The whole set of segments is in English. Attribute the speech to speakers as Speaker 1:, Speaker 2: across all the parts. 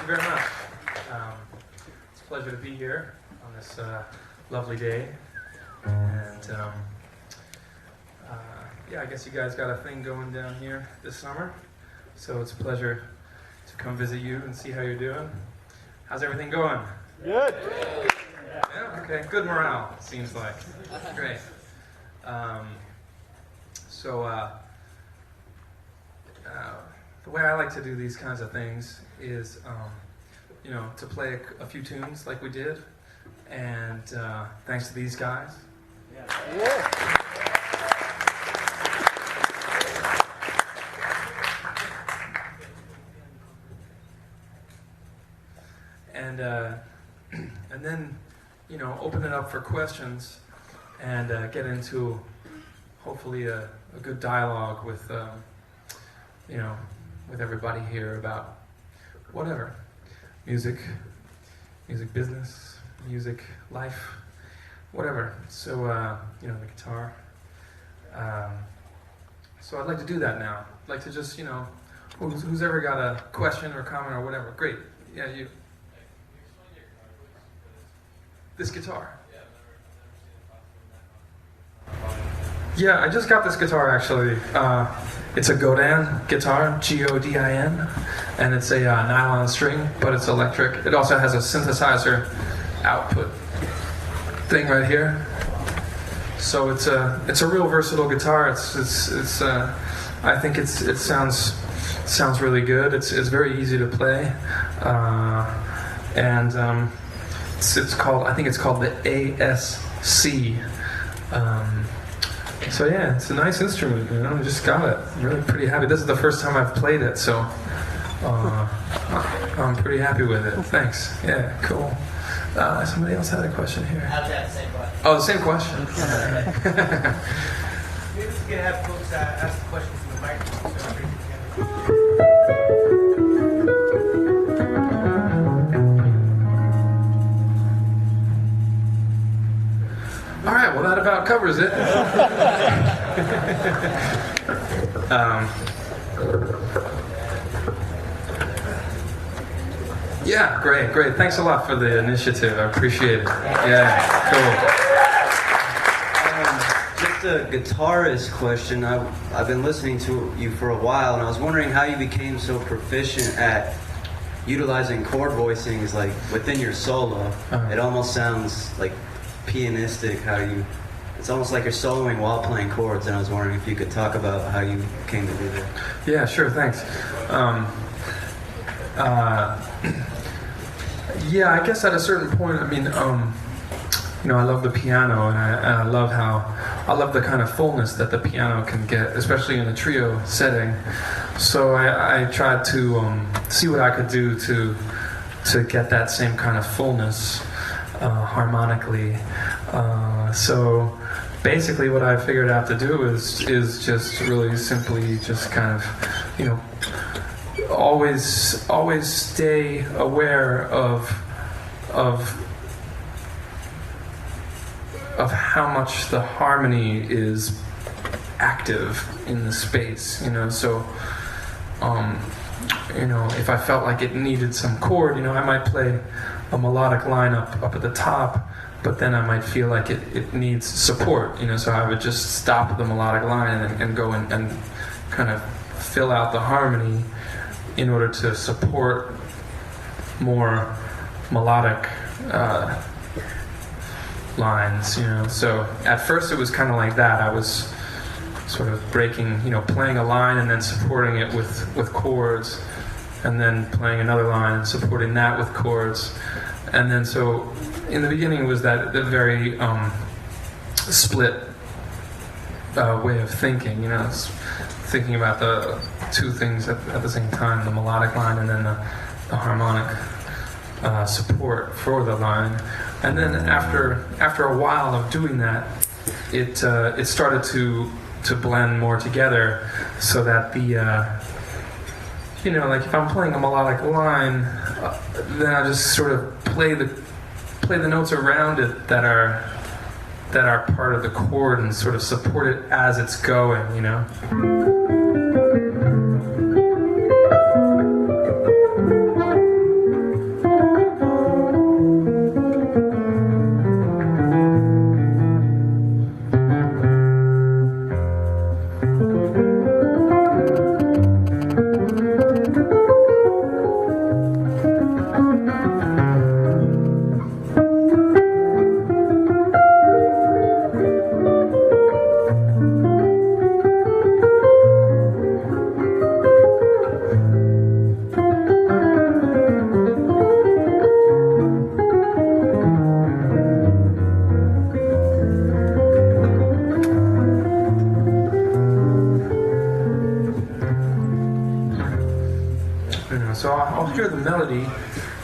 Speaker 1: very much. It's a pleasure to be here on this lovely day. And yeah, I guess you guys got a thing going down here this summer. So it's a pleasure to come visit you and see how you're doing. How's everything going?
Speaker 2: Good.
Speaker 1: Yeah, okay, good morale, seems like. Great. The way I like to do these kinds of things is, to play a few tunes like we did, and thanks to these guys.
Speaker 2: Yeah.
Speaker 1: And then, open it up for questions and get into hopefully a good dialogue with, with everybody here about whatever, music business, music life, whatever. So, the guitar. So I'd like to do that now. I'd like to just, who's ever got a question or comment or whatever, great. Yeah, you. This guitar. Yeah, I just got this guitar actually. It's a Godin guitar, Godin, and it's a nylon string, but it's electric. It also has a synthesizer output thing right here. So it's a real versatile guitar. It's I think it sounds really good. It's very easy to play, and it's called, I think it's called the ASC. So yeah, it's a nice instrument, I just got it. I'm really pretty happy. This is the first time I've played it, so I'm pretty happy with it. Thanks. Yeah, cool. Somebody else had a question here.
Speaker 3: I was at the same question.
Speaker 1: Oh, the same question.
Speaker 3: Maybe we could have folks ask questions from the microphone so everybody can.
Speaker 1: All right, well, that about covers it. Yeah, great. Thanks a lot for the initiative. I appreciate it. Yeah, cool.
Speaker 4: Just a guitarist question. I've been listening to you for a while, and I was wondering how you became so proficient at utilizing chord voicings, like within your solo.
Speaker 1: Uh-huh. It
Speaker 4: almost sounds like pianistic, it's almost like you're soloing while playing chords, and I was wondering if you could talk about how you came to do that.
Speaker 1: Yeah, sure, thanks. Yeah, I guess at a certain point, I love the piano, and I love the kind of fullness that the piano can get, especially in a trio setting. So I tried to see what I could do to get that same kind of fullness harmonically. So basically what I figured out to do is just really simply just kind of, always stay aware of how much the harmony is active in the space, so if I felt like it needed some chord, I might play a melodic line up at the top, but then I might feel like it needs support, so I would just stop the melodic line and go and kind of fill out the harmony in order to support more melodic lines, So at first it was kind of like that. I was sort of breaking, playing a line and then supporting it with chords, and then playing another line and supporting that with chords. And then so in the beginning it was the very split way of thinking, thinking about the two things at the same time, the melodic line and then the harmonic support for the line. And then after a while of doing that, it started to blend more together, so that the like if I'm playing a melodic line, then I just sort of play the notes around it that are part of the chord and sort of support it as it's going, So I'll hear the melody,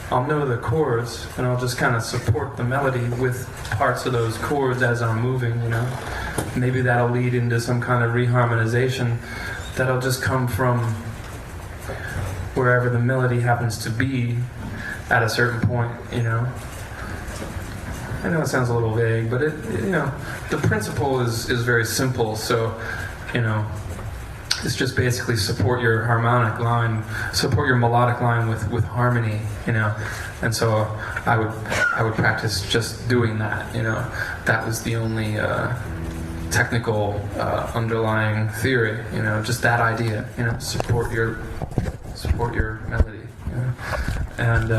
Speaker 1: I'll know the chords, and I'll just kind of support the melody with parts of those chords as I'm moving, Maybe that'll lead into some kind of reharmonization that'll just come from wherever the melody happens to be at a certain point, I know it sounds a little vague, but the principle is very simple. So, it's just basically support your harmonic line, support your melodic line with harmony, And so I would practice just doing that, That was the only technical underlying theory, just that idea, support your melody, And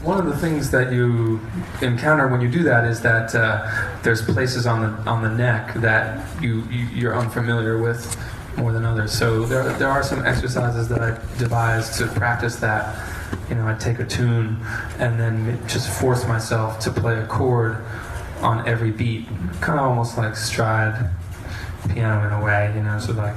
Speaker 1: one of the things that you encounter when you do that is that there's places on the neck that you're unfamiliar with more than others. So there are some exercises that I devised to practice that. I take a tune and then just force myself to play a chord on every beat, kind of almost like stride piano in a way, So like.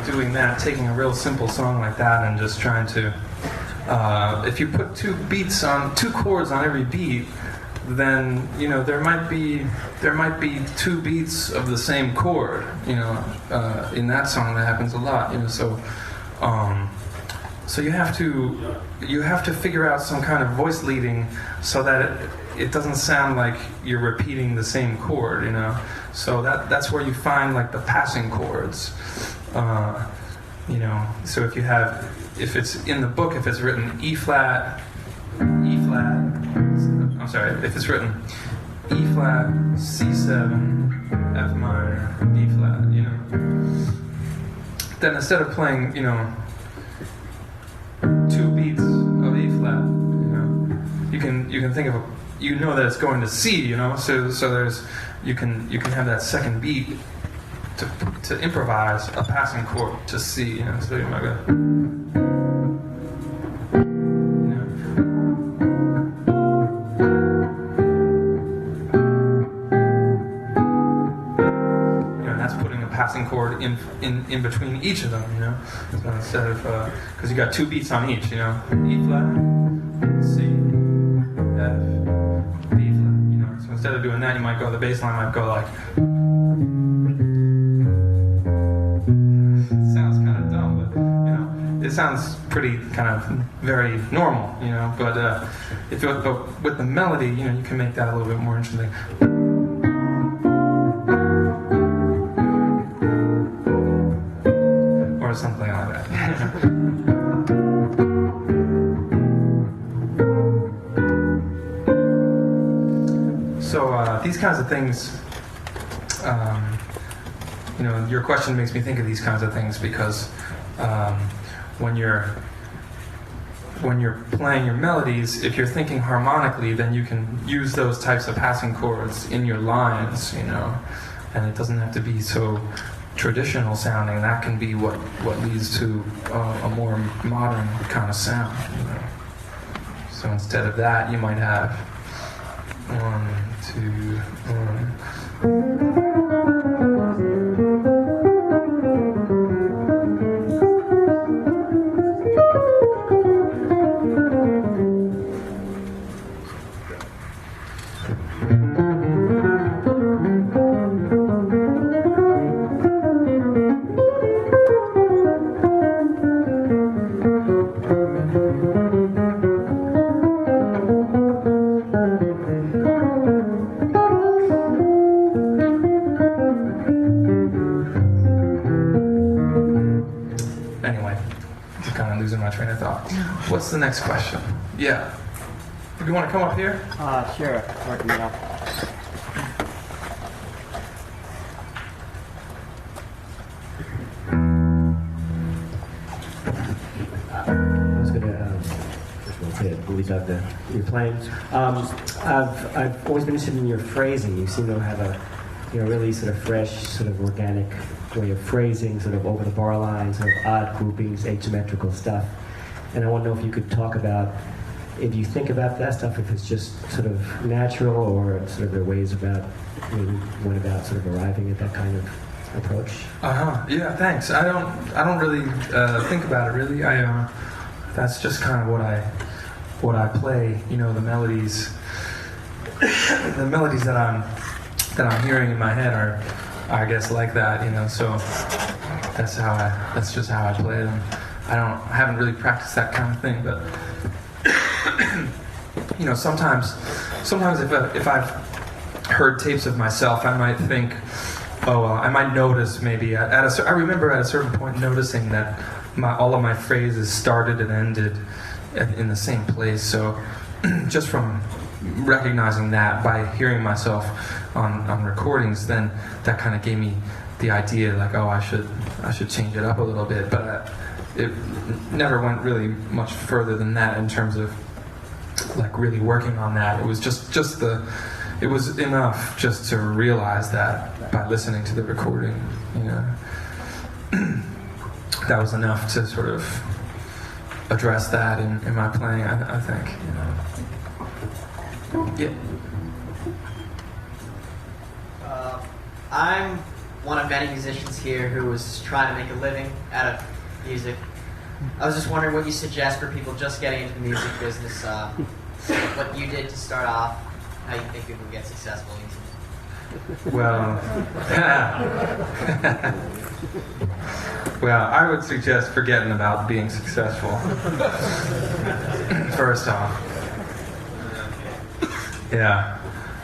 Speaker 1: doing that, taking a real simple song like that and just trying to, if you put two chords on every beat, then there might be two beats of the same chord. In that song that happens a lot. So you have to figure out some kind of voice leading so that it doesn't sound like you're repeating the same chord. So that's where you find like the passing chords. So if it's in the book, if it's written E flat, if it's written E flat, C7, F minor, B flat, then instead of playing, two beats of E flat, you can think of that it's going to C, so there's you can have that second beat to improvise a passing chord to C, so you might go. Passing chord in between each of them, So instead of because you got two beats on each, E flat, C, F, B flat, So instead of doing that, you might go. The bass line might go like. It sounds kind of dumb, but it sounds pretty kind of very normal, But with the melody, you can make that a little bit more interesting. Or something like that. So these kinds of things, your question makes me think of these kinds of things because when you're playing your melodies, if you're thinking harmonically, then you can use those types of passing chords in your lines, and it doesn't have to be so traditional sounding. That can be what leads to a more modern kind of sound. So instead of that, you might have 1, 2, 1. What's the next question? Yeah. Do you want to come up here?
Speaker 2: Sure. Working it out. I was going to say it. Leave out your playing. I've always been interested in your phrasing. You seem to have a really sort of fresh, sort of organic way of phrasing, sort of over the bar line, sort of odd groupings, asymmetrical stuff. And I want to know if you could talk about, if you think about that stuff, if it's just sort of natural or sort of there are ways about, maybe went about sort of arriving at that kind of approach.
Speaker 1: Yeah, thanks. I don't really think about it really. That's just kind of what I play. The melodies that I'm hearing in my head are, I guess, like that. So that's just how I play them. I haven't really practiced that kind of thing, but sometimes if I've heard tapes of myself, I might think, I might notice maybe I remember at a certain point noticing that all of my phrases started and ended in the same place. So just from recognizing that by hearing myself on recordings, then that kind of gave me the idea, like, I should change it up a little bit, but it never went really much further than that in terms of like really working on that. It was it was enough just to realize that by listening to the recording, that was enough to sort of address that in my playing, I think.
Speaker 3: I'm
Speaker 5: one of many musicians here who was trying to make a living out of music. I was just wondering what you suggest for people just getting into the music business, what you did to start off, how you think people get successful easily.
Speaker 1: Well, well, I would suggest forgetting about being successful. First off. Yeah.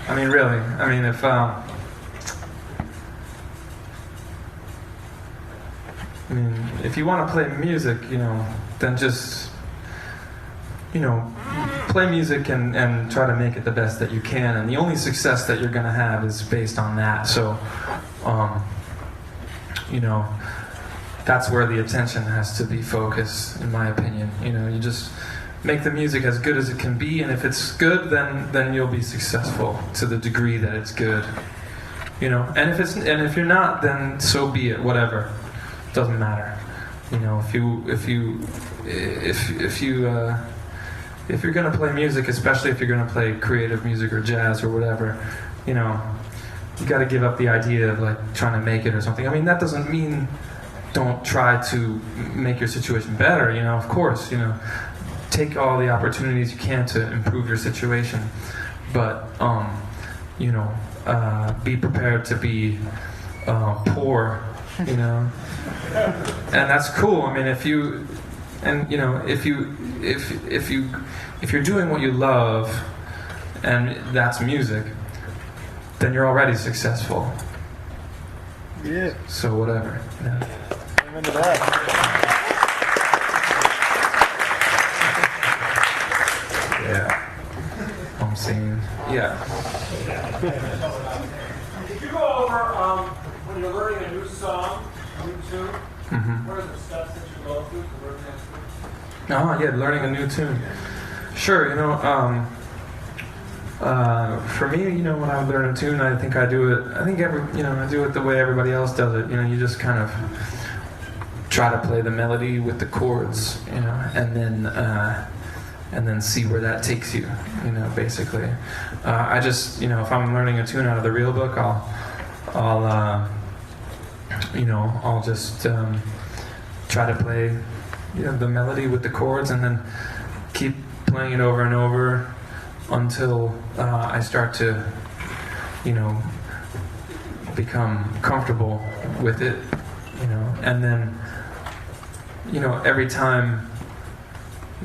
Speaker 1: I mean, really. I mean, if you want to play music, then just, play music and try to make it the best that you can. And the only success that you're going to have is based on that. So, that's where the attention has to be focused, in my opinion. You just make the music as good as it can be, and if it's good, then you'll be successful to the degree that it's good. And if you're not, then so be it. Whatever, doesn't matter. If you're gonna play music, especially if you're gonna play creative music or jazz or whatever, you got to give up the idea of like trying to make it or something. I mean, that doesn't mean don't try to make your situation better. Of course, take all the opportunities you can to improve your situation, but be prepared to be poor, and that's cool. I mean, if you're doing what you love, and that's music, then you're already successful.
Speaker 6: Yeah.
Speaker 1: So whatever. Yeah.
Speaker 6: Amen to that.
Speaker 1: Yeah. I'm saying, yeah.
Speaker 7: Could you go over when you're learning a new song, a new tune? What are the steps that you go through to learn that tune?
Speaker 1: Oh, yeah, learning a new tune. Sure, for me, when I learn a tune, I think I do it. I do it the way everybody else does it. You just kind of try to play the melody with the chords, and then see where that takes you. Basically, I just, if I'm learning a tune out of the real book, I'll just try to play, the melody with the chords, and then keep playing it over and over until I start to, become comfortable with it, and then, every time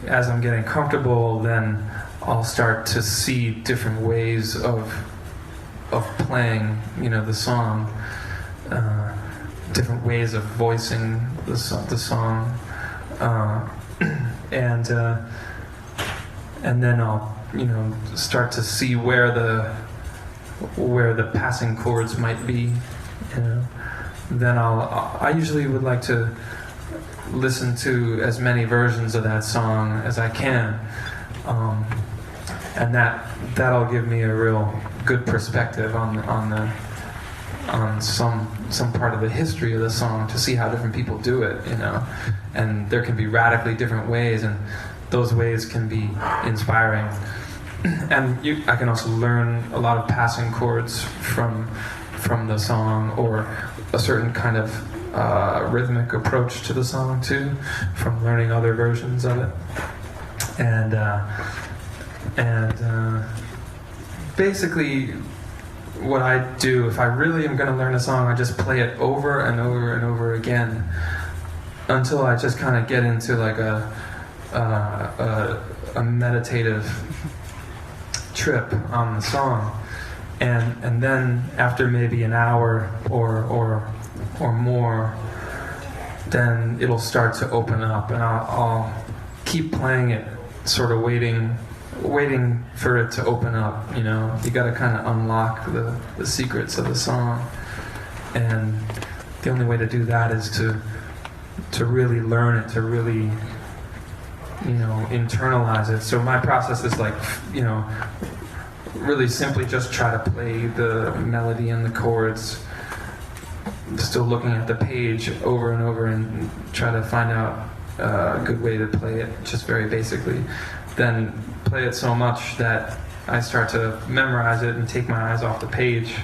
Speaker 1: as I'm getting comfortable, then I'll start to see different ways of playing, the song, different ways of voicing the song, and then I'll start to see where the passing chords might be. Then I usually would like to listen to as many versions of that song as I can, and that'll give me a real good perspective on some part of the history of the song, to see how different people do it, and there can be radically different ways, and those ways can be inspiring. And I can also learn a lot of passing chords from the song, or a certain kind of rhythmic approach to the song too, from learning other versions of it. And basically, what I do, if I really am going to learn a song, I just play it over and over and over again until I just kind of get into like a meditative trip on the song, and then after maybe an hour or more, then it'll start to open up, and I'll keep playing it, sort of waiting for it to open up. You got to kind of unlock the secrets of the song, and the only way to do that is to really learn it, to really internalize it. So my process is like, really simply just try to play the melody and the chords, still looking at the page over and over, and try to find out a good way to play it, just very basically. Then play it so much that I start to memorize it and take my eyes off the page,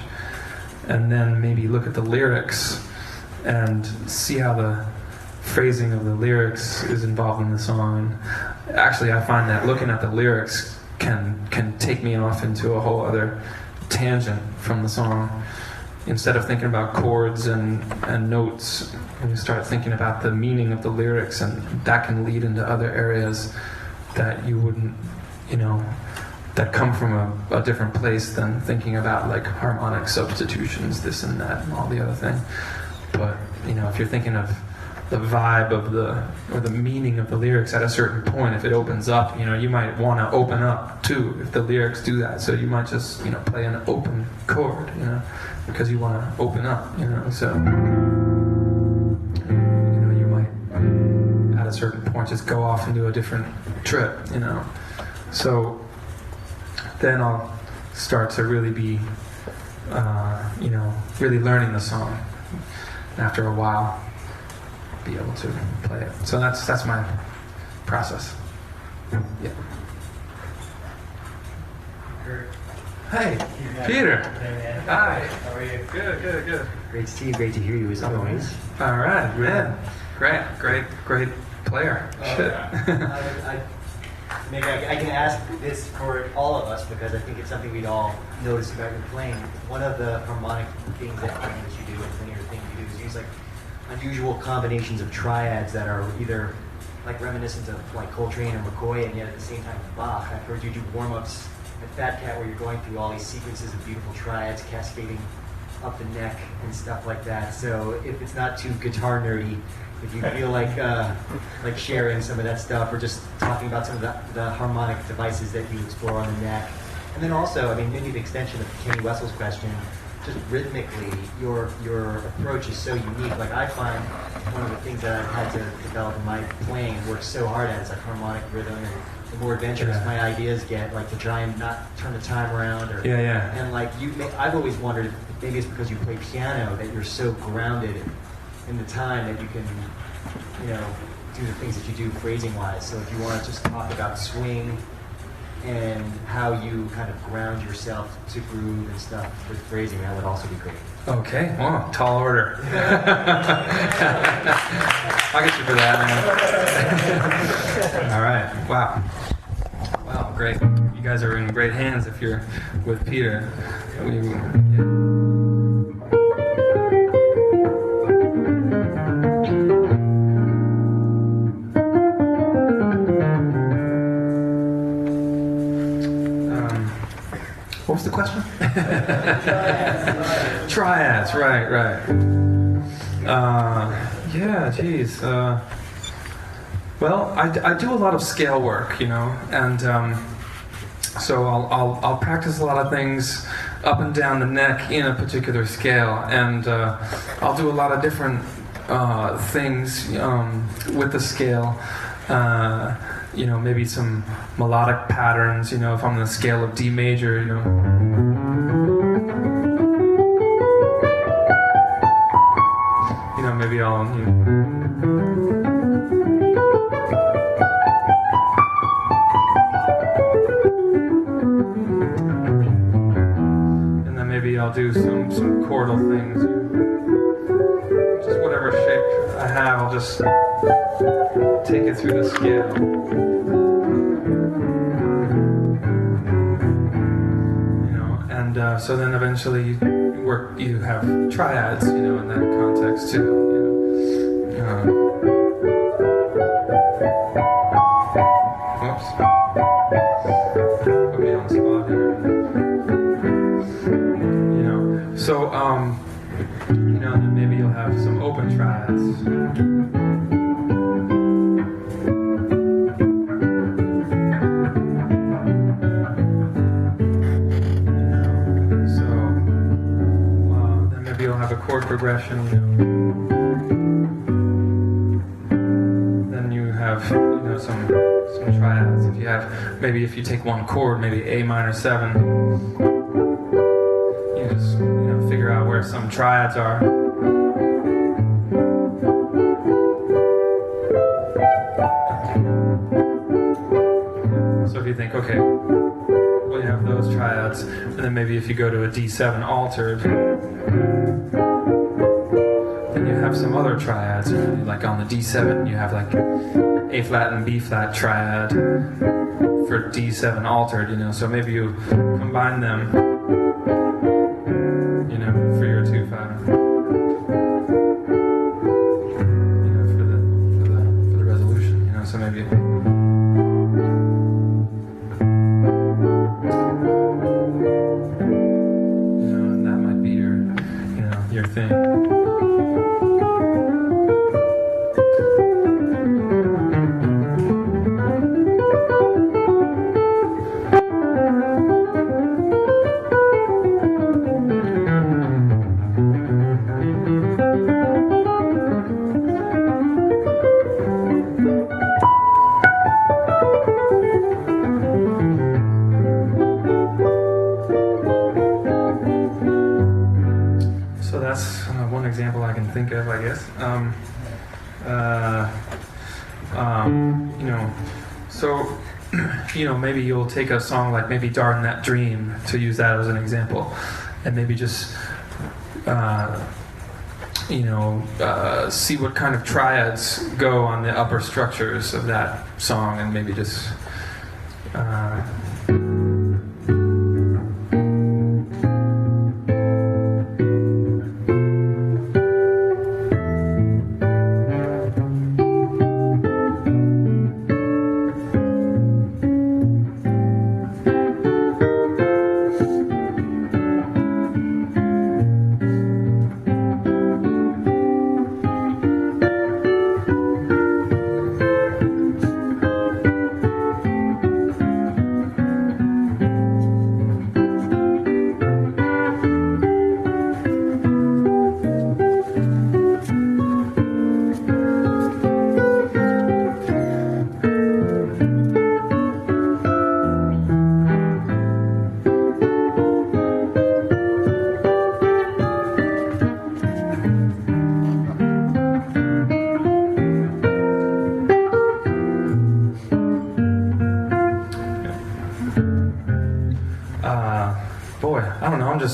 Speaker 1: and then maybe look at the lyrics and see how the phrasing of the lyrics is involved in the song. Actually, I find that looking at the lyrics can take me off into a whole other tangent from the song. Instead of thinking about chords and notes, and you start thinking about the meaning of the lyrics, and that can lead into other areas that you wouldn't, that come from a different place than thinking about like harmonic substitutions, this and that, and all the other thing. But if you're thinking of the vibe of the meaning of the lyrics at a certain point, if it opens up, you might want to open up too if the lyrics do that. So you might just play an open chord, because you want to open up, so you might at a certain point just go off into a different trip, So then I'll start to really be really learning the song. And after a while, be able to play it. So that's my process. Yeah. Hey, Peter. Hi.
Speaker 3: How are you?
Speaker 1: Good.
Speaker 2: Great to see you. Great to hear you as always.
Speaker 1: All right, man. Great player. Shit.
Speaker 8: Maybe I can ask this for all of us because I think it's something we'd all notice about your playing. One of the harmonic things that you do, and linear thing you do, is use like unusual combinations of triads that are either like reminiscent of like Coltrane or McCoy, and yet at the same time Bach. I've heard you do warm-ups at Fat Cat where you're going through all these sequences of beautiful triads cascading up the neck and stuff like that. So if it's not too guitar nerdy, if you feel like sharing some of that stuff, or just talking about some of the harmonic devices that you explore on the neck. And then also, maybe the extension of Kenny Wessel's question, just rhythmically, your approach is so unique. Like I find one of the things that I've had to develop in my playing and work so hard at is like harmonic rhythm, and the more adventurous my ideas get, like to try and not turn the time around. Or, and like I've always wondered if maybe it's because you play piano that you're so grounded in the time that you can, do the things that you do phrasing-wise. So if you want to just talk about swing and how you kind of ground yourself to groove and stuff with phrasing, that would also be great.
Speaker 1: Okay, wow, tall order. I'll get you for that, man. All right, wow, great. You guys are in great hands if you're with Peter. What was the question? Triads, right. Geez. Well, I do a lot of scale work, and so I'll practice a lot of things up and down the neck in a particular scale, and I'll do a lot of different things with the scale. Maybe some melodic patterns, if I'm on the scale of D major, maybe I'll, and then maybe I'll do some chordal things. Just whatever shape I have, I'll just take it through the scale. So then eventually you have triads, in that context too. Whoops. Put me on the spot here. So then maybe you'll have some open triads. Chord progression, then you have some triads. If you take one chord, maybe A minor 7, you just figure out where some triads are. So if you think, okay, well, you have those triads, and then maybe if you go to a D7 altered, Then you have some other triads, like on the D7, you have like A flat and B flat triad for D7 altered, so maybe you combine them, for your 2/5. For the resolution, so maybe. And that might be your thing. Example I can think of, I guess. So, maybe you'll take a song like maybe Darn That Dream, to use that as an example, and maybe just, see what kind of triads go on the upper structures of that song, and maybe just,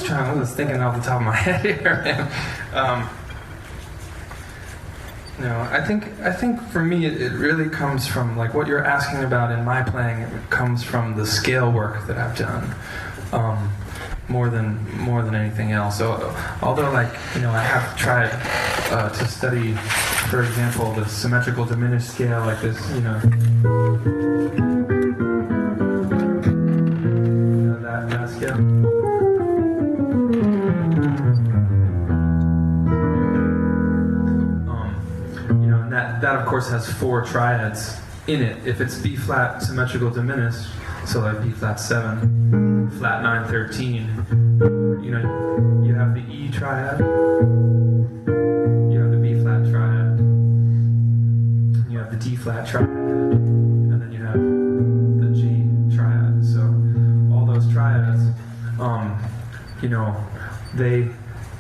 Speaker 1: I'm just thinking off the top of my head here, man. I think for me it really comes from, like, what you're asking about in my playing. It comes from the scale work that I've done, more than anything else. So, although I have tried to study, for example, the symmetrical diminished scale, like this, that scale. That of course has 4 triads in it. If it's B flat symmetrical diminished, so like B flat 7, flat 9, 13, you have the E triad, you have the B flat triad, you have the D flat triad, and then you have the G triad. So all those triads,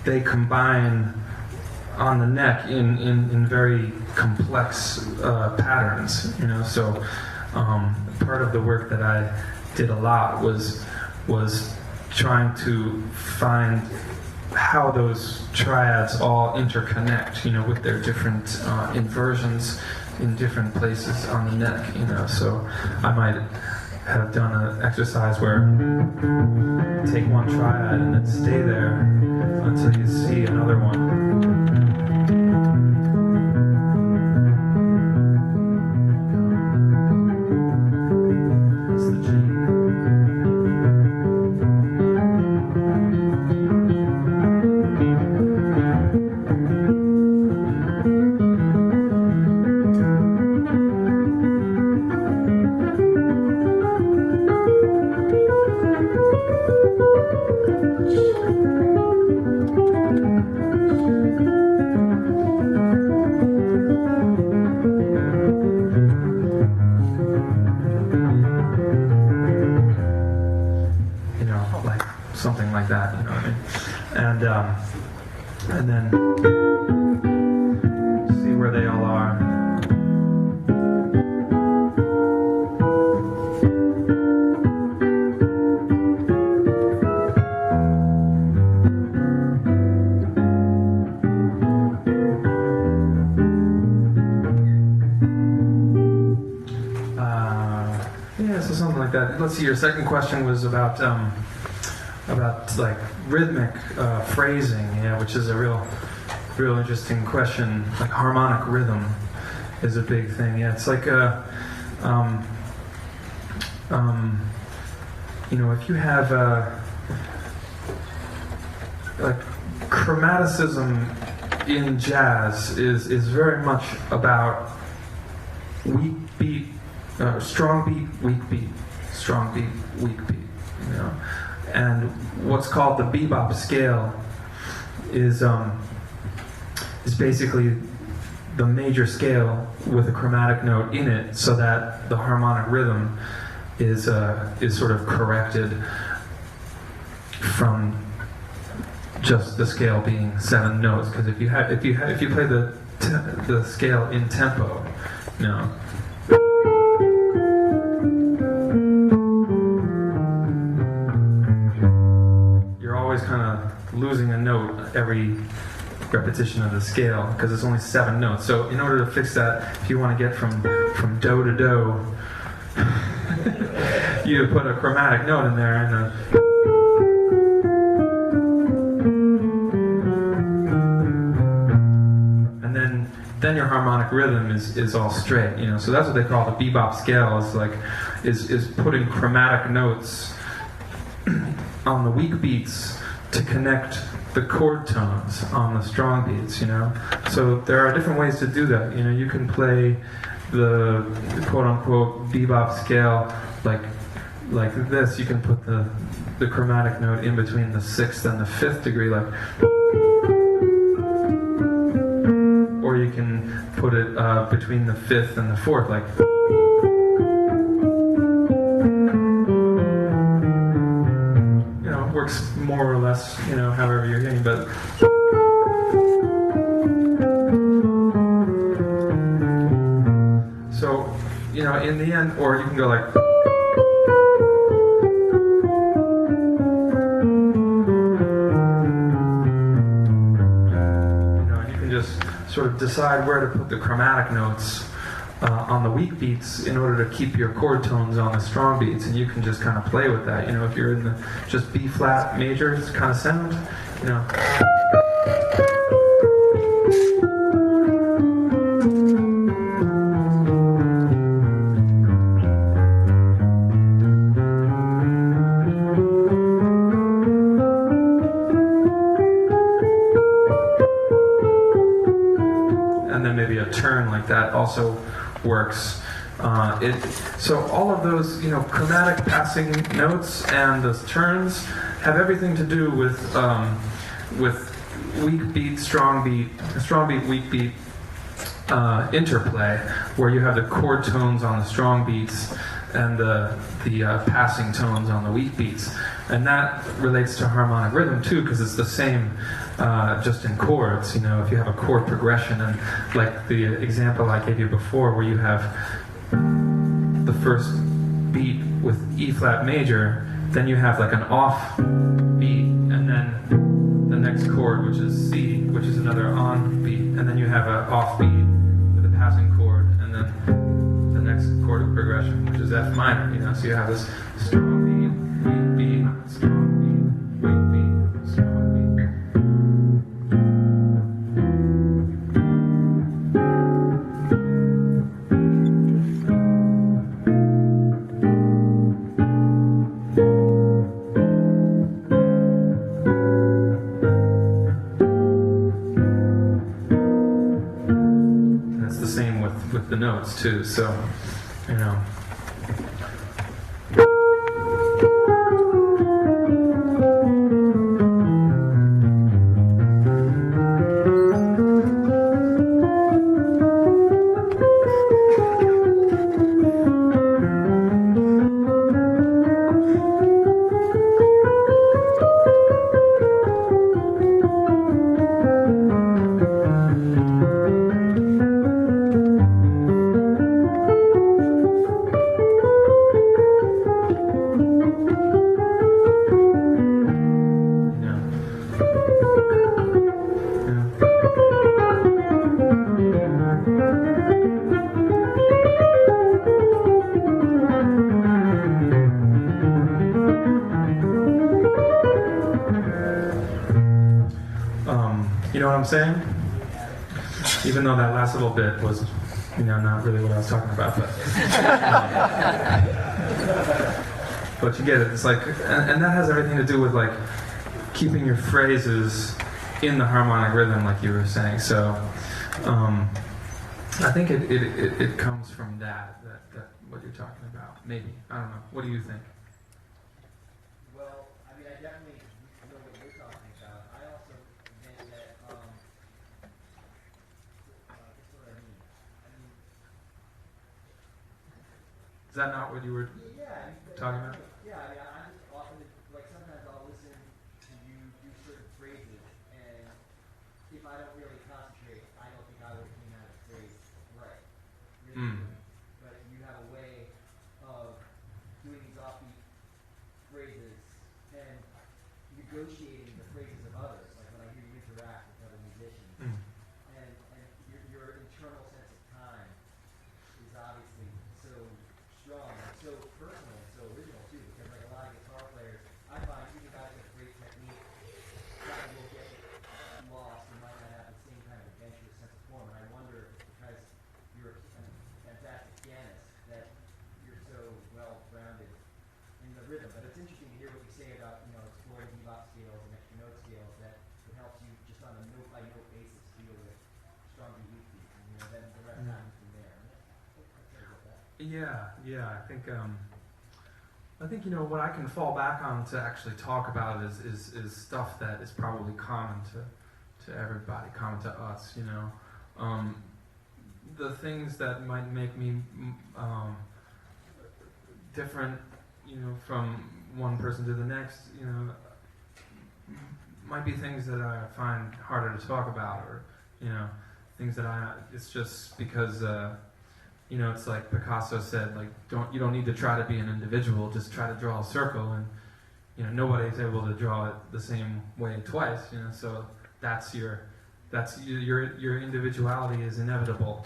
Speaker 1: they combine on the neck in very complex patterns, So part of the work that I did a lot was trying to find how those triads all interconnect, with their different inversions in different places on the neck, So I might have done an exercise where take one triad and then stay there until you see another one. Something like that, you know what I mean? And then see where they all are. let's see. Your second question was about like rhythmic phrasing, yeah, which is a real interesting question. Like harmonic rhythm is a big thing. Yeah, it's like if you have like chromaticism in jazz is very much about weak beat, strong beat, weak beat, strong beat, weak beat. And what's called the Bebop scale is basically the major scale with a chromatic note in it, so that the harmonic rhythm is sort of corrected from just the scale being 7 notes. Because if you play the scale in tempo, you're always kind of losing a note every repetition of the scale because it's only 7 notes. So in order to fix that, if you want to get from do to do, you put a chromatic note in there and then your harmonic rhythm is all straight, So that's what they call the Bebop scale. Is putting chromatic notes on the weak beats to connect the chord tones on the strong beats, So there are different ways to do that. You can play the quote-unquote Bebop scale like this. You can put the chromatic note in between the 6th and the 5th degree, or you can put it between the 5th and the 4th, like. Works more or less, however you're hitting, but. So, in the end, or you can go like. And you can just sort of decide where to put the chromatic notes on the weak beats in order to keep your chord tones on the strong beats, and you can just kind of play with that. If you're in the just B flat major kind of sound, and then maybe a turn like that also works. So all of those, chromatic passing notes and the turns have everything to do with weak beat, strong beat, weak beat interplay, where you have the chord tones on the strong beats and the passing tones on the weak beats, and that relates to harmonic rhythm too, because it's the same. Just in chords, if you have a chord progression, and like the example I gave you before, where you have the first beat with E flat major, then you have like an off beat, and then the next chord, which is C, which is another on beat, and then you have an off beat with a passing chord, and then the next chord of progression, which is F minor, so you have this strong beat, weak beat, strong beat, weak beat, strong beat. With the notes too, so You know what I'm saying? Even though that last little bit was, not really what I was talking about, but you get it. It's like, and that has everything to do with like keeping your phrases in the harmonic rhythm, like you were saying. So, I think it comes from that what you're talking about. Maybe, I don't know. What do you think?
Speaker 8: Well, I mean, I definitely know what you're talking about. I also think that, that's what I mean.
Speaker 1: Is that not what you were talking about?
Speaker 8: Yeah, I mean, I just often, like, sometimes I'll listen to you do certain phrases, and if I don't really concentrate, I don't think I would clean out a phrase right. Really good. But you have a way of doing these offbeat phrases and negotiating the phrases of others, like when I hear you interact with other musicians. And your internal sense of time is obviously so strong and so personal and so original too, because like a lot of guitar players, I find even guys with great technique that will get lost and might not have the same kind of adventurous sense of form. And I wonder if it's because you're a fantastic pianist that you're so well grounded in the rhythm. But it's interesting to hear what you say about exploring bebop scales and extra note scales that it helps you just on a note by note basis deal with strong beat beats, and then the rest happens from there.
Speaker 1: Yeah. I think what I can fall back on to actually talk about is stuff that is probably common to everybody, common to us. The things that might make me different, from one person to the next, might be things that I find harder to talk about, or things that it's just because. It's like Picasso said, like, you don't need to try to be an individual, just try to draw a circle, and nobody's able to draw it the same way twice, so that's your individuality is inevitable,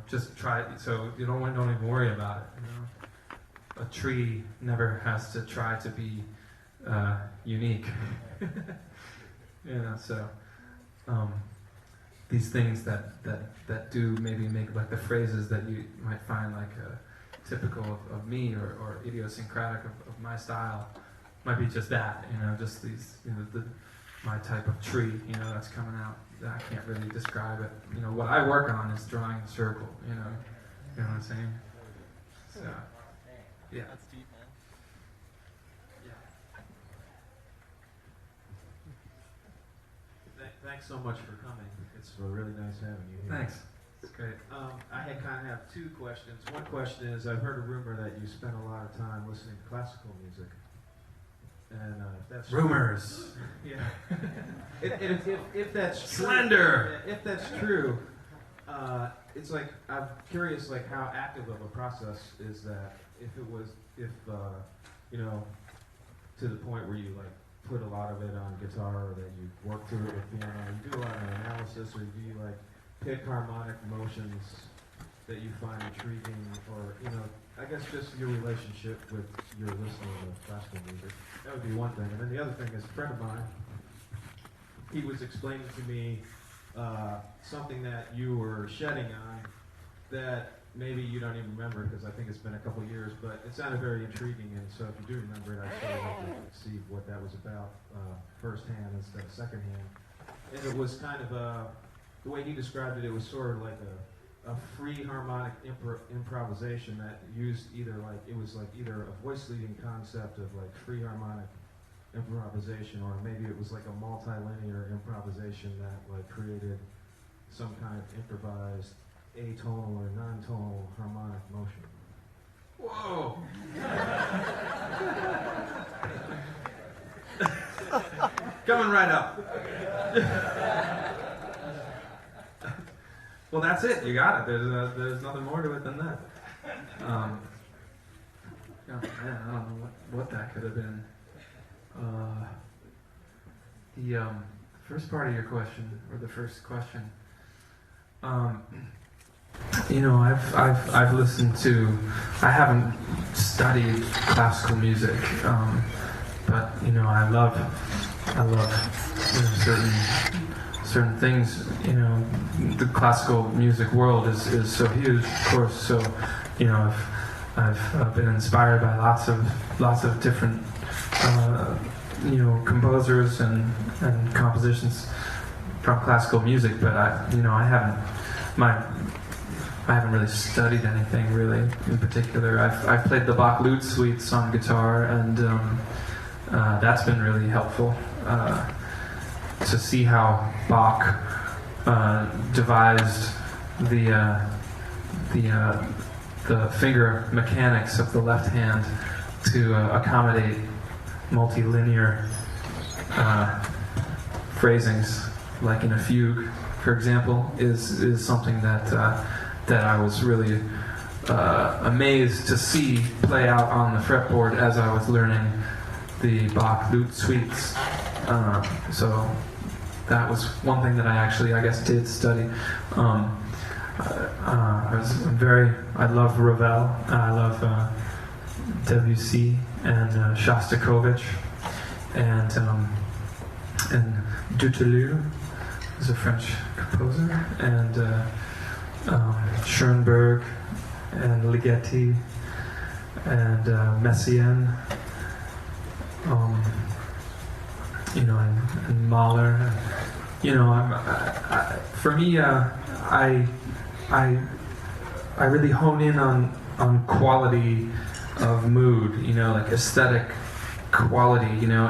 Speaker 1: just try it, so you don't even worry about it, A tree never has to try to be unique, so these things that do maybe make like the phrases that you might find like typical of me or idiosyncratic of my style might be just that, just these, my type of tree, that's coming out. I can't really describe it. What I work on is drawing a circle, you know what I'm saying? So, yeah.
Speaker 6: That's deep, man.
Speaker 9: Thanks so much for coming. It's really nice having you here.
Speaker 1: Thanks. It's great.
Speaker 9: I have two questions. One question is, I've heard a rumor that you spend a lot of time listening to classical music. And if that's
Speaker 1: rumors.
Speaker 9: True, yeah. if that's true,
Speaker 1: slander.
Speaker 9: If that's true, it's like I'm curious, like how active of a process is that? To the point where you like put a lot of it on guitar, or that you work through it with piano, you do a lot of analysis, or do you like pick harmonic motions that you find intriguing, or I guess just your relationship with your listening to classical music. That would be one thing. And then the other thing is, a friend of mine, he was explaining to me something that you were shedding on that maybe you don't even remember, because I think it's been a couple years, but it sounded very intriguing, and so if you do remember it, I'd sort of like to see what that was about firsthand instead of secondhand. And it was kind of the way he described it, it was sort of like a free harmonic improvisation that used either a voice leading concept of like free harmonic improvisation, or maybe it was like a multilinear improvisation that like created some kind of improvised atonal or non-tonal harmonic motion.
Speaker 1: Whoa! Coming right up. Well, that's it. You got it. There's nothing more to it than that. Oh man, I don't know what that could have been. The first part of your question, or the first question. I've listened to. I haven't studied classical music, but I love certain certain things. You know, the classical music world is so huge, of course. So, you know, I've been inspired by lots of different you know, composers and compositions from classical music, but I haven't really studied anything really in particular. I've played the Bach lute suites on guitar, and that's been really helpful to see how Bach devised the finger mechanics of the left hand to accommodate multilinear phrasings, like in a fugue, for example, is something that I was really amazed to see play out on the fretboard as I was learning the Bach lute suites. So that was one thing that I guess did study. I love Ravel. I love Debussy and Shostakovich, and Dutilleux is a French composer, and Schoenberg and Ligeti and Messiaen, you know, and Mahler. You know, for me, I really hone in on quality of mood, you know, like aesthetic quality, you know,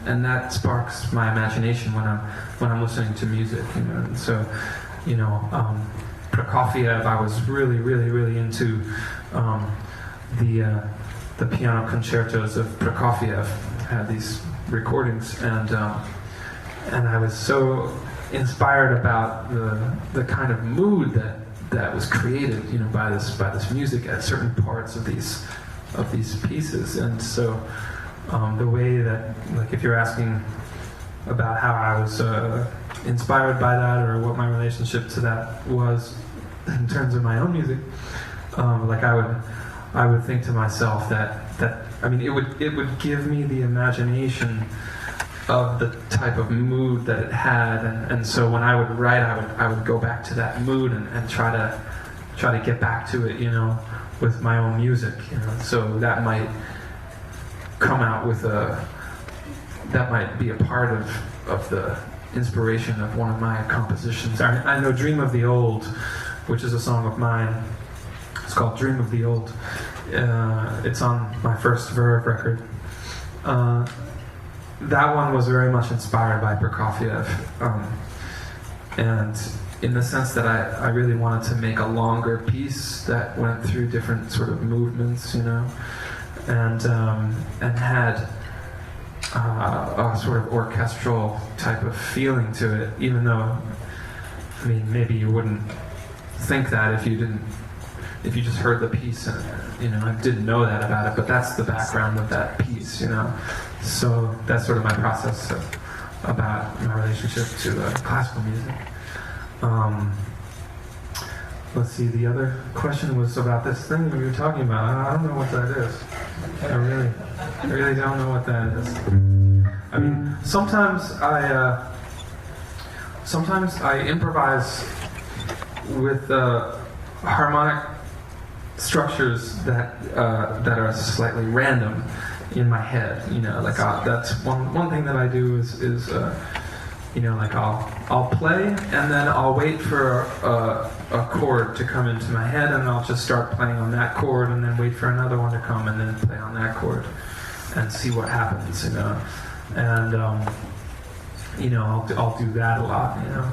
Speaker 1: and that sparks my imagination when I'm listening to music, you know. And so, you know, Prokofiev, I was really into the piano concertos of Prokofiev. I had these recordings, and I was so inspired about the kind of mood that was created, you know, by this music at certain parts of these pieces. And so the way that, like, if you're asking about how I was inspired by that, or what my relationship to that was in terms of my own music, like I would think to myself that I mean, it would give me the imagination of the type of mood that it had, and so when I would write, I would go back to that mood and try to get back to it, you know, with my own music, you know. So that might come out with that might be a part of the inspiration of one of my compositions. I know "Dream of the Old," which is a song of mine. It's called "Dream of the Old." It's on my first Verve record. That one was very much inspired by Prokofiev, and in the sense that I really wanted to make a longer piece that went through different sort of movements, you know, and had a sort of orchestral type of feeling to it, even though, I mean, maybe you wouldn't think that if you just heard the piece and, you know, I didn't know that about it, but that's the background of that piece, you know. So that's sort of my process about my relationship to classical music. Let's see, the other question was about this thing we were talking about. I don't know what that is. I really don't know what that is. I mean, sometimes I improvise with harmonic structures that are slightly random in my head, you know. Like that's one thing that I do is you know, like I'll play and then I'll wait for a chord to come into my head, and I'll just start playing on that chord, and then wait for another one to come, and then play on that chord, and see what happens, you know. And you know, I'll do that a lot, you know.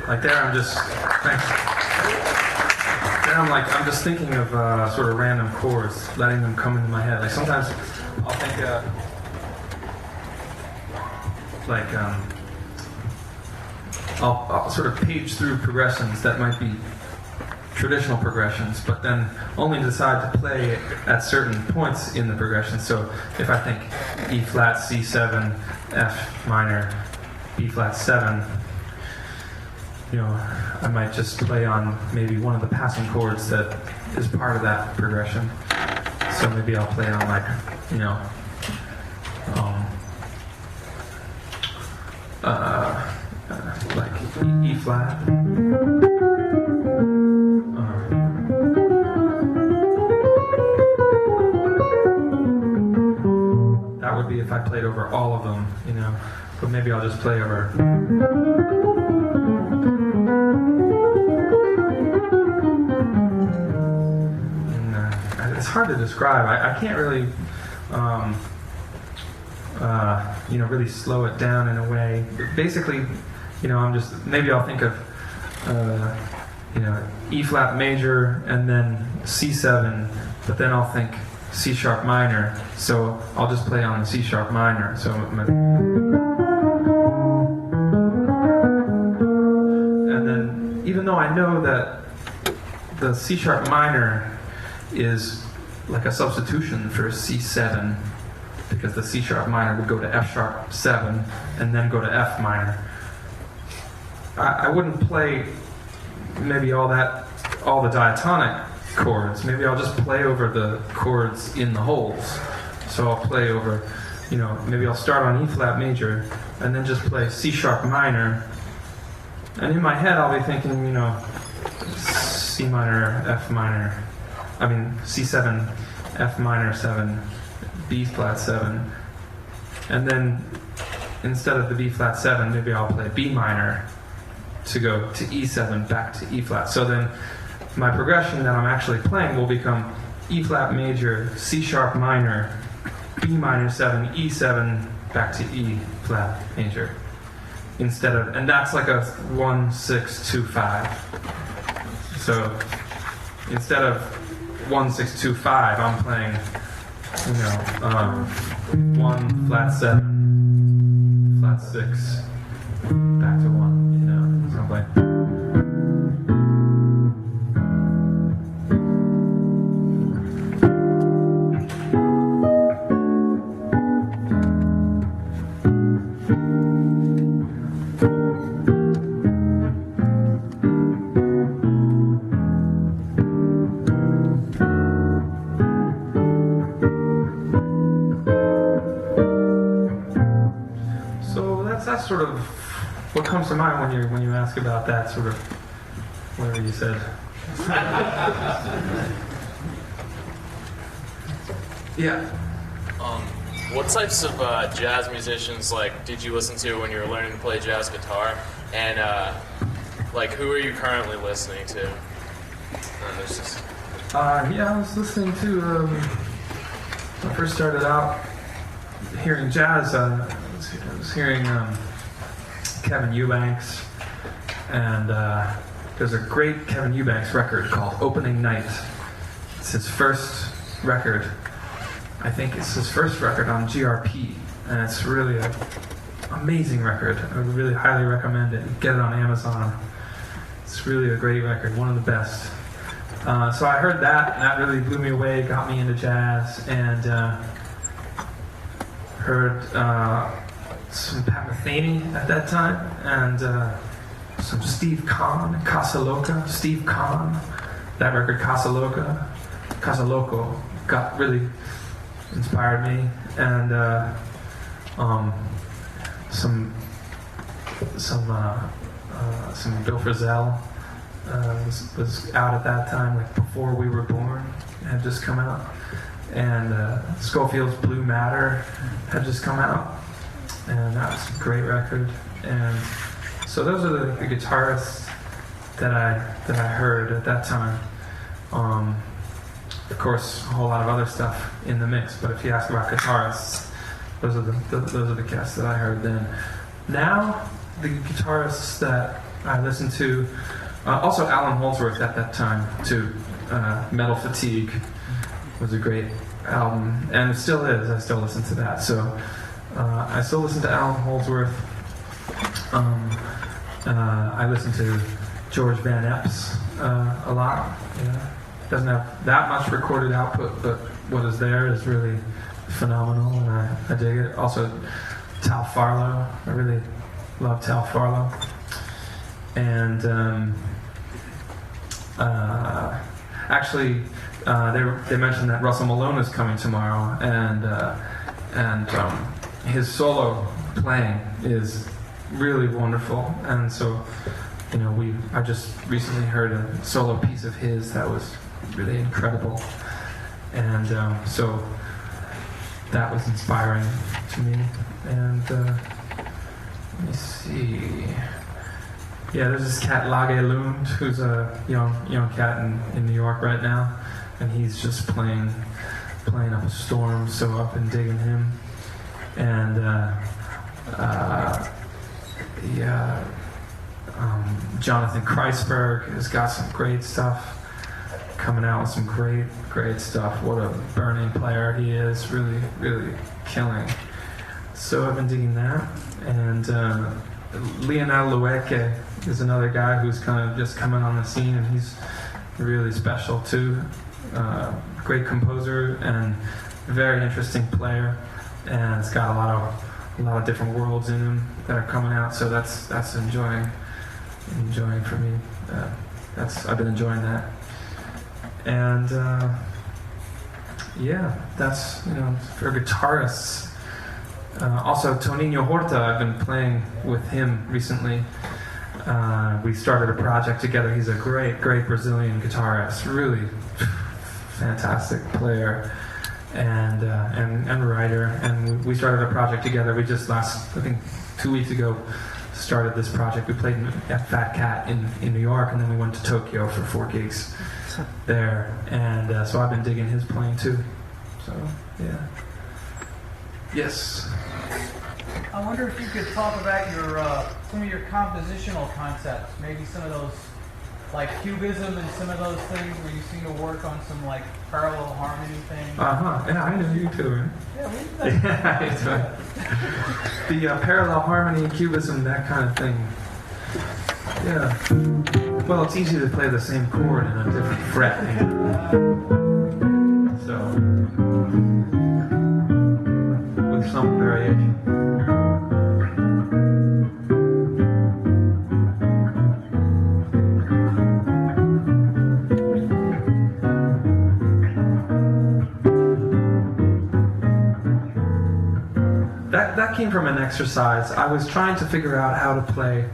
Speaker 1: Like there, I'm just thanks. There, I'm just thinking of sort of random chords, letting them come into my head. Like sometimes I'll think I'll sort of page through progressions that might be traditional progressions, but then only decide to play at certain points in the progression. So if I think E flat, C7, F minor, B flat 7, I might just play on maybe one of the passing chords that is part of that progression. So maybe I'll play on like E flat. That would be if I played over all of them, but maybe I'll just play over. And, it's hard to describe. I can't really, really slow it down in a way. Basically, maybe I'll think of, E flat major and then C7, but then I'll think C sharp minor, so I'll just play on the C sharp minor. So, and then even though I know that the C sharp minor is like a substitution for C7, because the C sharp minor would go to F sharp 7 and then go to F minor, I wouldn't play maybe all the diatonic chords. Maybe I'll just play over the chords in the holes. So I'll play over, maybe I'll start on E flat major and then just play C sharp minor. And in my head I'll be thinking, C minor, F minor, C7, F minor 7, B flat 7. And then instead of the B flat 7, maybe I'll play B minor to go to E7 back to E flat. So then my progression that I'm actually playing will become E flat major, C sharp minor, B minor 7, E7 back to E flat major. And that's like a 1, 6, 2, 5. So instead of 1, 6, 2, 5, I'm playing 1 flat 7, flat 6, back to 1. So I'm playing. That's sort of what comes to mind when you ask about that sort of whatever you said. Yeah.
Speaker 10: What types of jazz musicians did you listen to when you were learning to play jazz guitar, and who are you currently listening to?
Speaker 1: I was listening to. When I first started out hearing jazz. I was hearing Kevin Eubanks, and there's a great Kevin Eubanks record called Opening Night. It's his first record. I think it's his first record on GRP, and it's really an amazing record. I would really highly recommend it. Get it on Amazon. It's really a great record, one of the best. So I heard that, and that really blew me away, got me into jazz, and heard some Pat Metheny at that time, and some Steve Kahn, Casa Loca. Steve Kahn, that record Casa Loco, really inspired me, and some Bill Frisell was out at that time, like Before We Were Born had just come out, and Schofield's Blue Matter had just come out, and that was a great record. And so those are the guitarists that I heard at that time. Of course, a whole lot of other stuff in the mix, but if you ask about guitarists, those are the guests that I heard then. Now, the guitarists that I listened to also Alan Holdsworth at that time too. Metal Fatigue was a great album, and it still is. I still listen to that. So I still listen to Alan Holdsworth. I listen to George Van Epps a lot. Doesn't have that much recorded output, but what is there is really phenomenal, and I dig it. Also, Tal Farlow. I really love Tal Farlow. And actually, they mentioned that Russell Malone is coming tomorrow, and his solo playing is really wonderful. And so, I just recently heard a solo piece of his that was really incredible, and so that was inspiring to me. And let me see. Yeah, there's this cat Lage Lund, who's a young cat in New York right now, and he's just playing up a storm. So I've been digging him, and Jonathan Kreisberg has got some great stuff coming out with some great stuff. What a burning player he is! Really, really killing. So I've been digging that, and Lionel Lueke is another guy who's kind of just coming on the scene, and he's really special too. Great composer and very interesting player, and it's got a lot of different worlds in him that are coming out. So that's enjoying for me. I've been enjoying that, and that's for guitarists. Also, Toninho Horta, I've been playing with him recently. We started a project together. He's a great Brazilian guitarist, really fantastic player and writer. And we started a project together. We just I think 2 weeks ago, started this project. We played at Fat Cat in New York, and then we went to Tokyo for 4 gigs there. And so I've been digging his playing too. So, yeah. Yes.
Speaker 3: I wonder if you could talk about some of your compositional concepts, maybe some of those, like cubism and some of those things where you seem to work on some like parallel harmony things.
Speaker 1: Yeah, I know you too, right?
Speaker 3: Yeah,
Speaker 1: it's right. The parallel harmony, cubism, that kind of thing. Yeah. Well, it's easy to play the same chord in a different fret. So, with some variation. That came from an exercise. I was trying to figure out how to play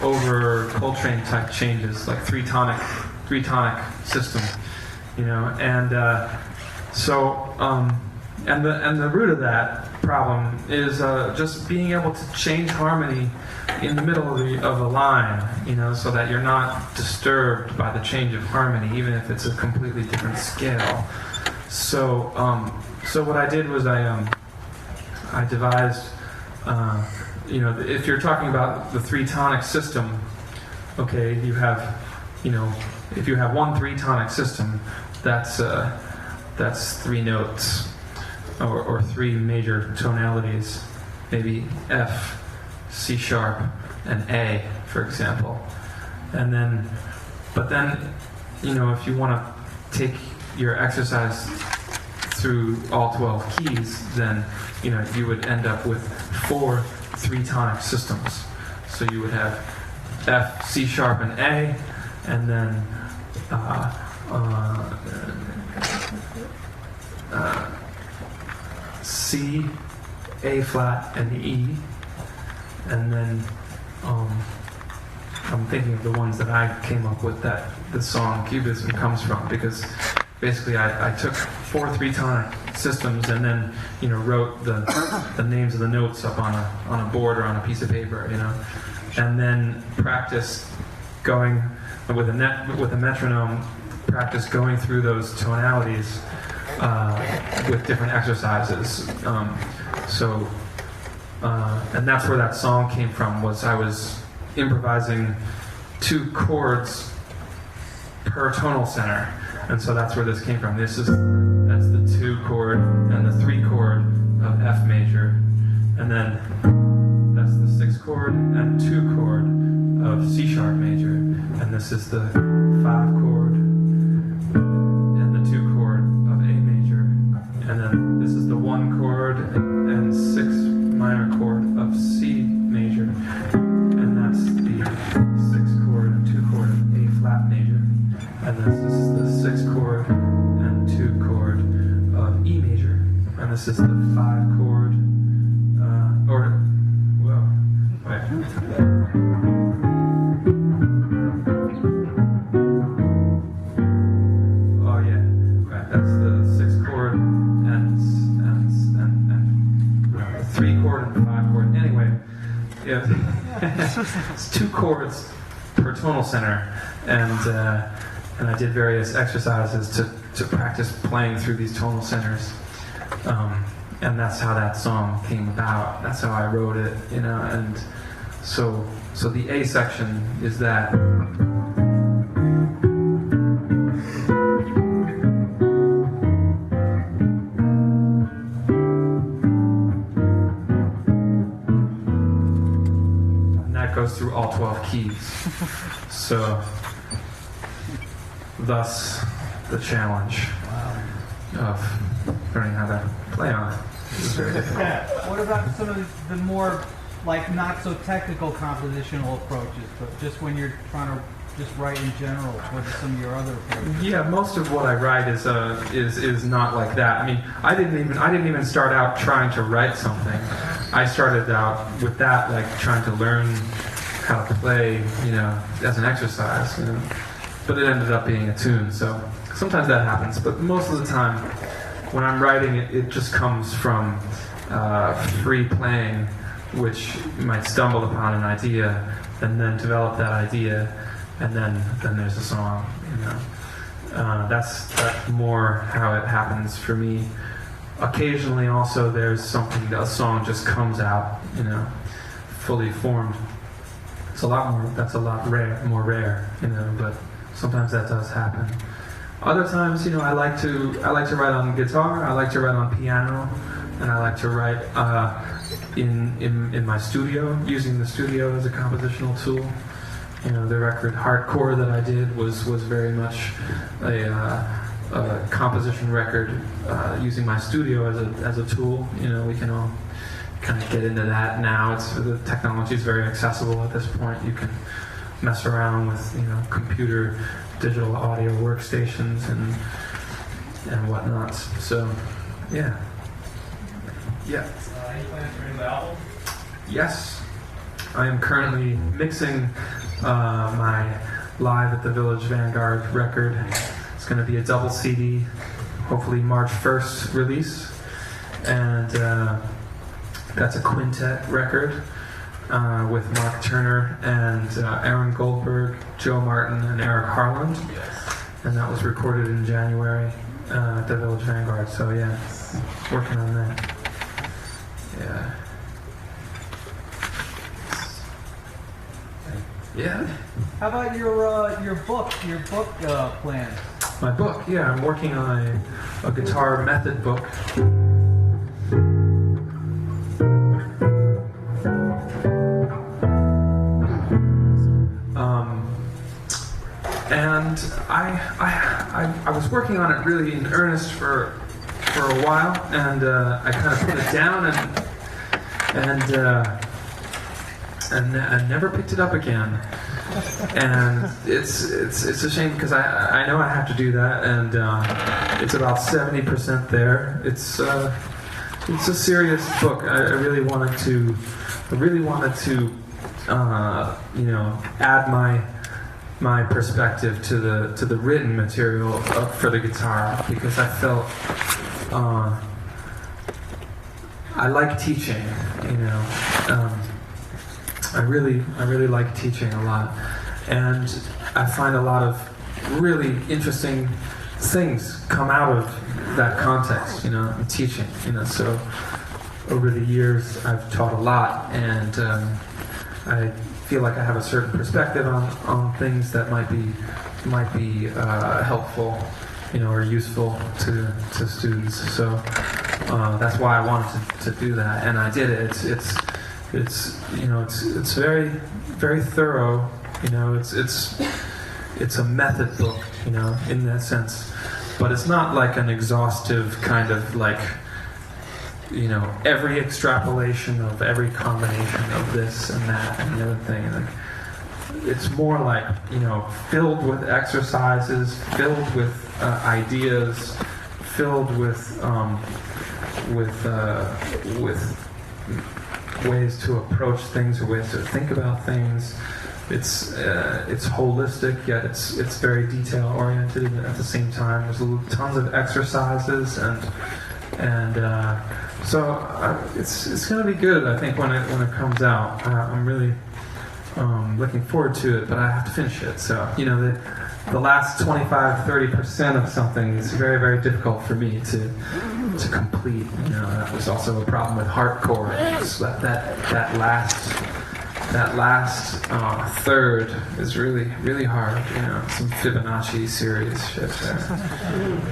Speaker 1: over Coltrane type changes, like three tonic system, and the root of that problem is just being able to change harmony in the middle of a line, so that you're not disturbed by the change of harmony, even if it's a completely different scale. So what I did was I devised, if you're talking about the three tonic system, okay, you have, if you have one three tonic system, that's 3 notes, or 3 major tonalities, maybe F, C sharp, and A, for example. But then, if you want to take your exercise through all 12 keys, then you would end up with 4 three tonic systems. So you would have F, C sharp, and A, and then C, A flat, and E, and then I'm thinking of the ones that I came up with that the song Cubism comes from, because basically I took 4 three tonic systems and then wrote the names of the notes up on a board or on a piece of paper, and then practiced going with a metronome, practice going through those tonalities with different exercises. So and that's where that song came from. Was I was improvising 2 chords per tonal center, and so that's where this came from. That's the 2 chord and the 3 chord of F major, and then that's the 6 chord and 2 chord of C sharp major, and this is the 5 chord and the 2 chord of A major, and then this is the 1 chord and 6 minor chord of C major, and that's the 6 chord and 2 chord of A flat major, and this is the 6 chord and 2 chord of E major, and this is the 5 chord, that's the 6 chord and 3 chord and 5 chord. Anyway, it's 2 chords per tonal center, and I did various exercises to practice playing through these tonal centers, and that's how that song came about. That's how I wrote it, and so the A section is that. Goes through all 12 keys. So, thus the challenge of learning how to play on it. It's very difficult.
Speaker 3: Yeah. What about some of the more like not so technical compositional approaches, but just when you're trying to just write in general? What are some of your other approaches?
Speaker 1: Yeah, most of what I write is not like that. I mean, I didn't even start out trying to write something. I started out with that, like trying to learn how to play, as an exercise, But it ended up being a tune, so sometimes that happens. But most of the time, when I'm writing, it just comes from free playing, which you might stumble upon an idea, and then develop that idea, and then there's a song, That's more how it happens for me. Occasionally, also, there's something, a song just comes out, fully formed. That's a lot more rare, but sometimes that does happen. Other times, I like to write on guitar, I like to write on piano, and I like to write in my studio, using the studio as a compositional tool. The record Hardcore that I did was very much a composition record, using my studio as a tool. We can all kind of get into that now. The technology is very accessible at this point. You can mess around with computer digital audio workstations and whatnot. So yeah.
Speaker 7: Any plans for a new album?
Speaker 1: Yes, I am currently mixing my Live at the Village Vanguard record. It's going to be a double CD, hopefully March 1st release, and that's a quintet record with Mark Turner and Aaron Goldberg, Joe Martin, and Eric Harland, and that was recorded in January at the Village Vanguard. So yeah, working on that. Yeah. Yeah.
Speaker 3: How about your book plans?
Speaker 1: My book, yeah, I'm working on a guitar method book. And I was working on it really in earnest for a while, and I kind of put it down and never picked it up again. And it's a shame because I know I have to do that, and it's about 70% there. It's a serious book. I really wanted to add my perspective to the written material for the guitar, because I felt I like teaching. I really like teaching a lot, and I find a lot of really interesting things come out of that context, teaching. So over the years I've taught a lot, and I feel like I have a certain perspective on things that might be helpful, or useful to students. So that's why I wanted to do that, and I did it. It's very, very thorough. It's a method book, in that sense, but it's not like an exhaustive kind of like, every extrapolation of every combination of this and that and the other thing. Like, it's more like, filled with exercises, filled with ideas, filled with ways to approach things, or ways to think about things. It's holistic, yet it's very detail oriented at the same time. There's tons of exercises, and so it's going to be good. I think when it comes out, I'm really looking forward to it. But I have to finish it. So the last 25-30% of something is very, very difficult for me to complete. That was also a problem with hardcore. That last third is really, really hard. Some Fibonacci series shit there.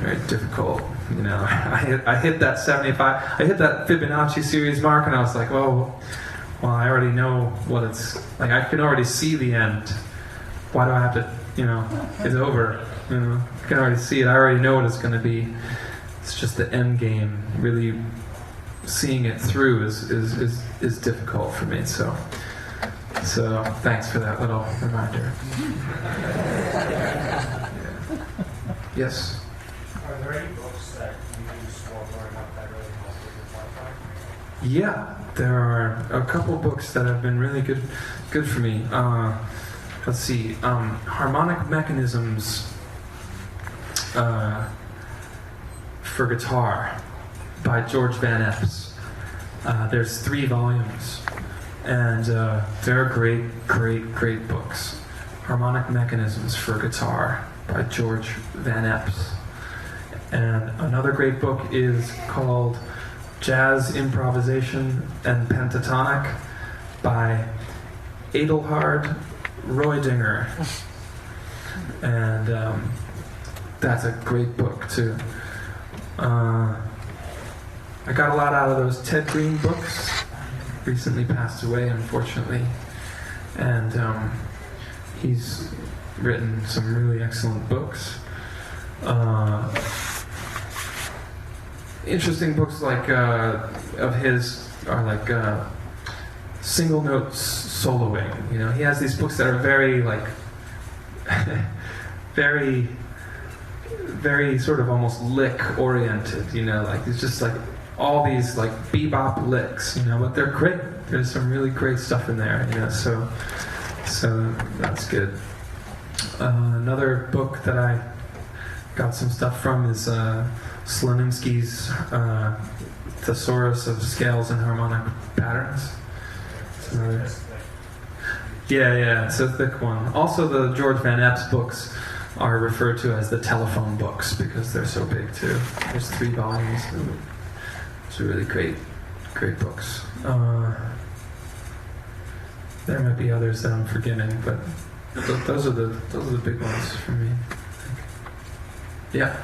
Speaker 1: Very difficult. I hit that 75. I hit that Fibonacci series mark, and I was like, well, I already know what it's like. I can already see the end. Why do I have to? It's over. I can already see it. I already know what it's going to be. It's just the end game. Really seeing it through is difficult for me. So thanks for that little reminder. Yes?
Speaker 7: Are there any books that you use for growing up that really help with your platform?
Speaker 1: Yeah, there are a couple books that have been really good for me. Let's see, Harmonic Mechanisms for Guitar by George Van Epps. There's 3 volumes. And they're great books. Harmonic Mechanisms for Guitar by George Van Epps. And another great book is called Jazz Improvisation and Pentatonic by Adelhard Roedinger. And that's a great book too. I got a lot out of those Ted Green books. Recently passed away, unfortunately, and he's written some really excellent books. Interesting books like of his are like single note soloing. He has these books that are very like very, very sort of almost lick oriented. Like it's just like all these like bebop licks, but they're great. There's some really great stuff in there, so that's good. Another book that I got some stuff from is Slonimsky's Thesaurus of Scales and Harmonic Patterns. Yeah, it's a thick one. Also, the George Van Epps books are referred to as the telephone books because they're so big too. There's 3 volumes. It's really great books. There might be others that I'm forgetting, but those are the big ones for me, I think. Yeah.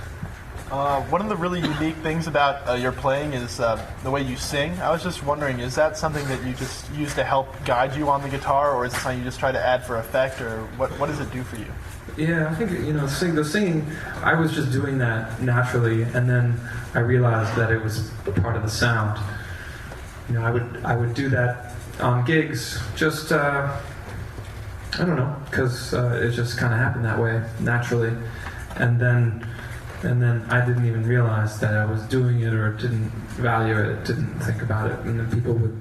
Speaker 11: One of the really unique things about your playing is the way you sing. I was just wondering, is that something that you just use to help guide you on the guitar, or is it something you just try to add for effect, or what does it do for you?
Speaker 1: Yeah, I think the singing. I was just doing that naturally, and then I realized that it was part of the sound. I would do that on gigs, just I don't know, because it just kind of happened that way naturally, and then I didn't even realize that I was doing it or didn't value it, didn't think about it, and then people would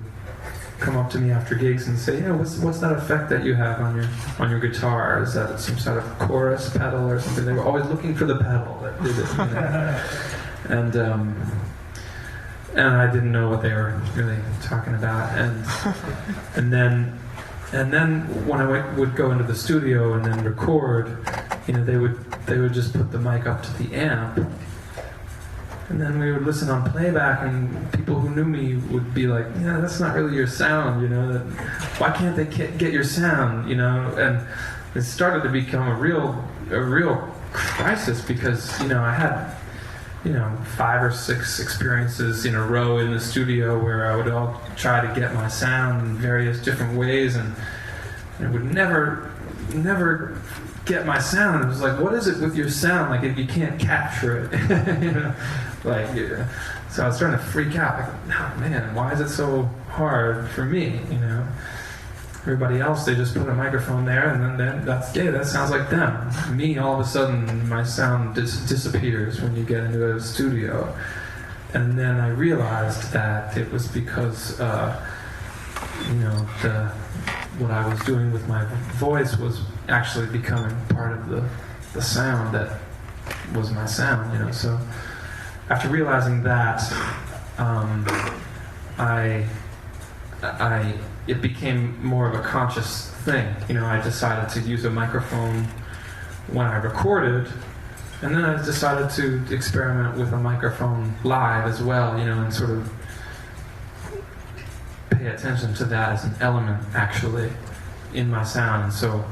Speaker 1: come up to me after gigs and say, what's that effect that you have on your guitar? Is that some sort of chorus pedal or something? They were always looking for the pedal that did it, and I didn't know what they were really talking about, and then when I would go into the studio and then record, they would just put the mic up to the amp, And then we would listen on playback, and people who knew me would be like, "Yeah, that's not really your sound, you know. Why can't they get your sound, you know?" And it started to become a real crisis because, you know, I had, you know, 5 or 6 experiences in a row in the studio where I would all try to get my sound in various different ways, and I would never get my sound. It was like, what is it with your sound? Like, if you can't capture it, you know, like, yeah. So I was starting to freak out. Like, oh, man, why is it so hard for me? You know, everybody else, they just put a microphone there, and then that sounds like them. Me, all of a sudden, my sound disappears when you get into a studio. And then I realized that it was because, you know, what I was doing with my voice was actually becoming part of the sound that was my sound, you know. So after realizing that, it became more of a conscious thing. You know, I decided to use a microphone when I recorded, and then I decided to experiment with a microphone live as well, you know, and sort of pay attention to that as an element actually in my sound. And so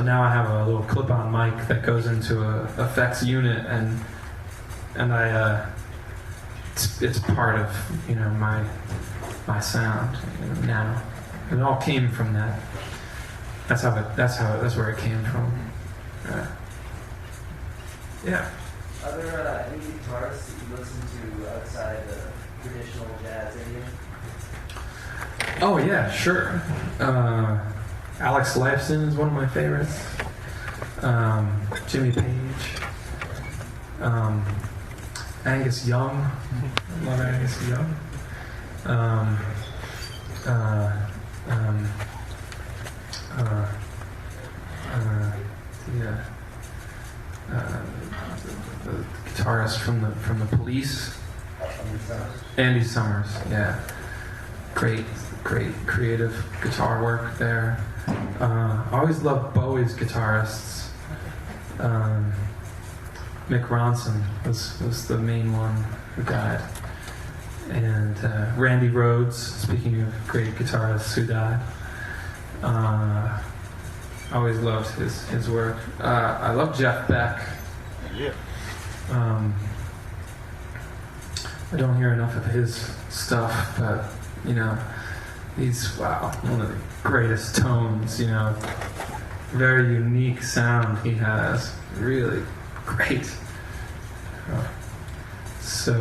Speaker 1: now I have a little clip-on mic that goes into a effects unit, and I it's part of, you know, my sound, you know, now. It all came from that. That's where it came from. Yeah.
Speaker 12: Are there any guitarists that you listen to outside of traditional jazz Indian?
Speaker 1: Oh yeah, sure. Alex Lifeson is one of my favorites. Jimmy Page. Angus Young. I love Angus Young. The guitarist from the Police. Andy Summers. Yeah. Great creative guitar work there. I always loved Bowie's guitarists. Mick Ronson was the main one who died. And Randy Rhoads, speaking of great guitarists who died. I always loved his work. I love Jeff Beck.
Speaker 11: Yeah.
Speaker 1: I don't hear enough of his stuff, but, you know, he's, one of the greatest tones, you know. Very unique sound he has. Really great. So,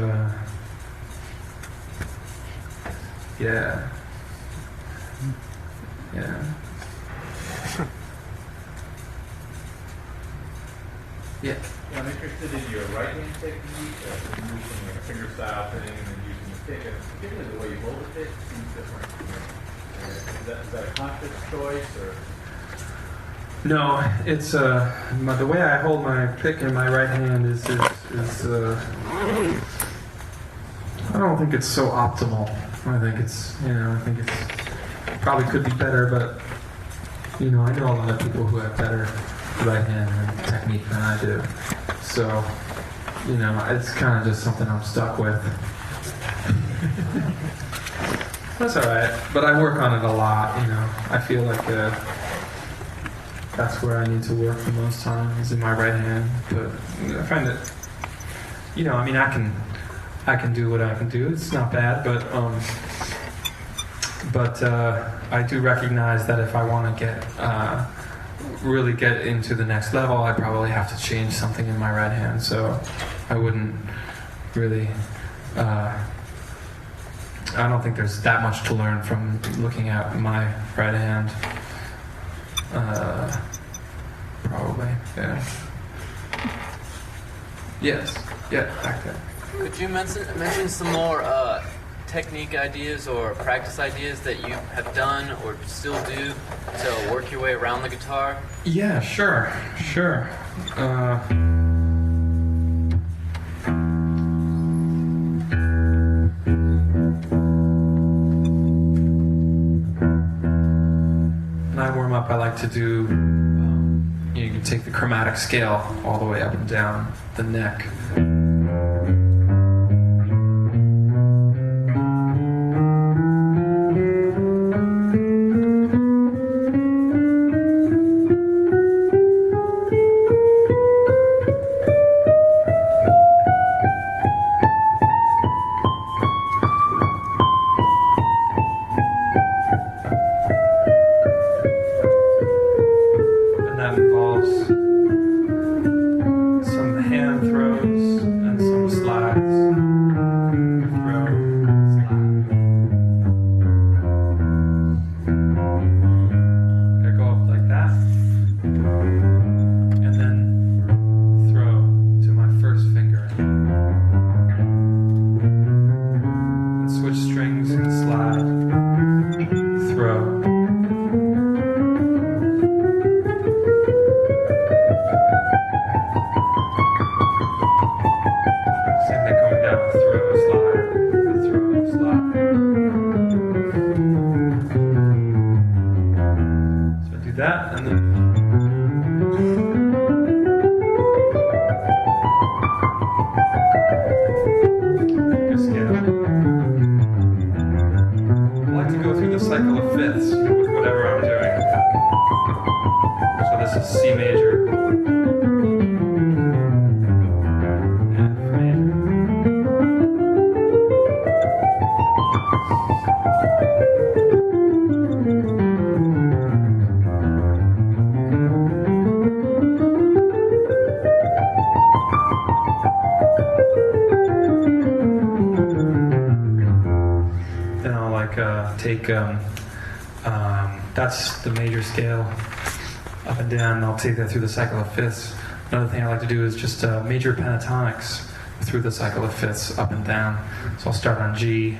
Speaker 1: yeah. Yeah. Yeah.
Speaker 13: I'm interested in your right-hand technique, using your finger style thing and then using the pick. And particularly the way you hold the pick seems different. Is that a conscious choice, or?
Speaker 1: No, it's the way I hold my pick in my right hand is I don't think it's so optimal. I think it's probably could be better, but, you know, I know a lot of people who have better right hand technique than I do. So, you know, it's kind of just something I'm stuck with. That's all right, but I work on it a lot. You know, I feel like that's where I need to work the most time is in my right hand. But I find that, you know, I mean, I can do what I can do. It's not bad, but I do recognize that if I want to really get into the next level, I probably have to change something in my right hand. So I wouldn't really. I don't think there's that much to learn from looking at my right hand. Probably, yeah. Yes, yeah, back there.
Speaker 10: Could you mention some more technique ideas or practice ideas that you have done or still do to work your way around the guitar?
Speaker 1: Yeah, sure. When I warm up, I like to do, you can take the chromatic scale all the way up and down the neck. that, and then. Scale. I like to go through the cycle of fifths with whatever I'm doing. So this is C major, F major, then I'll take that's the major scale up and down. I'll take that through the cycle of fifths. Another thing I like to do is just major pentatonics through the cycle of fifths up and down. So I'll start on G.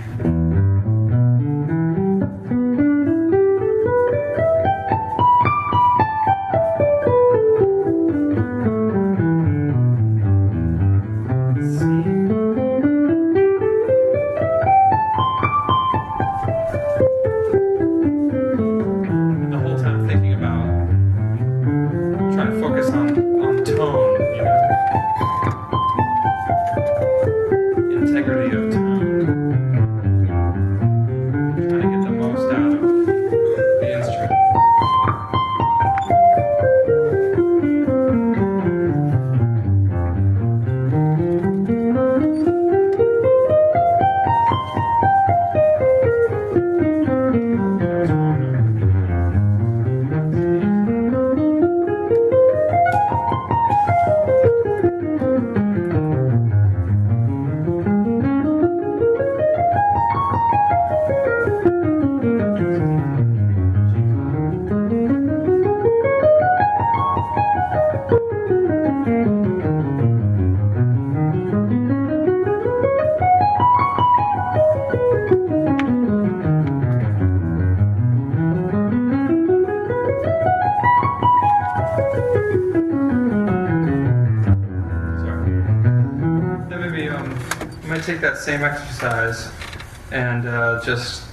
Speaker 1: Take that same exercise and just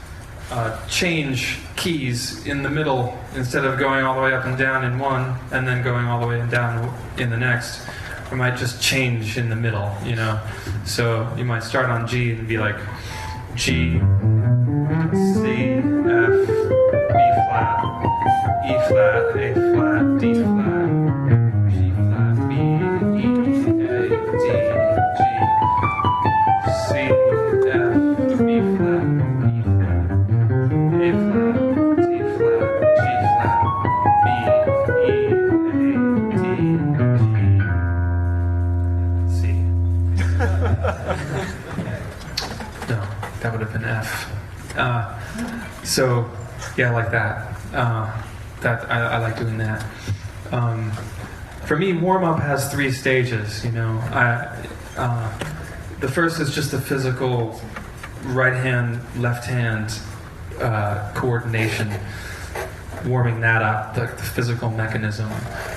Speaker 1: change keys in the middle instead of going all the way up and down in one and then going all the way and down in the next. I might just change in the middle, you know. So you might start on G and be like G, C, F, B flat, E flat, A flat, D flat, G flat, B, E, A, D, G. C, F, B flat, E flat, A flat, D flat, G flat, B, E, A, D, G, C. No, that would have been F. So, yeah, like that. I like doing that. For me, warm-up has 3 stages, you know. The first is just the physical right hand, left hand coordination, warming that up, the physical mechanism.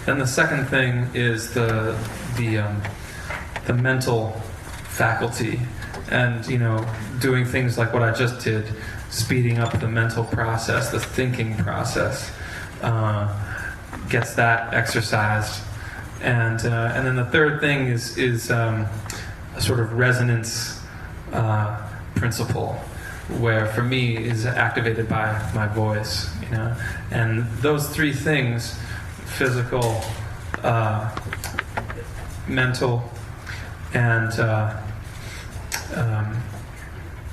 Speaker 1: Then the second thing is the mental faculty, and you know, doing things like what I just did, speeding up the mental process, the thinking process, gets that exercised, and then the third thing is a sort of resonance principle, where for me is activated by my voice, you know. And those 3 things, physical, mental, and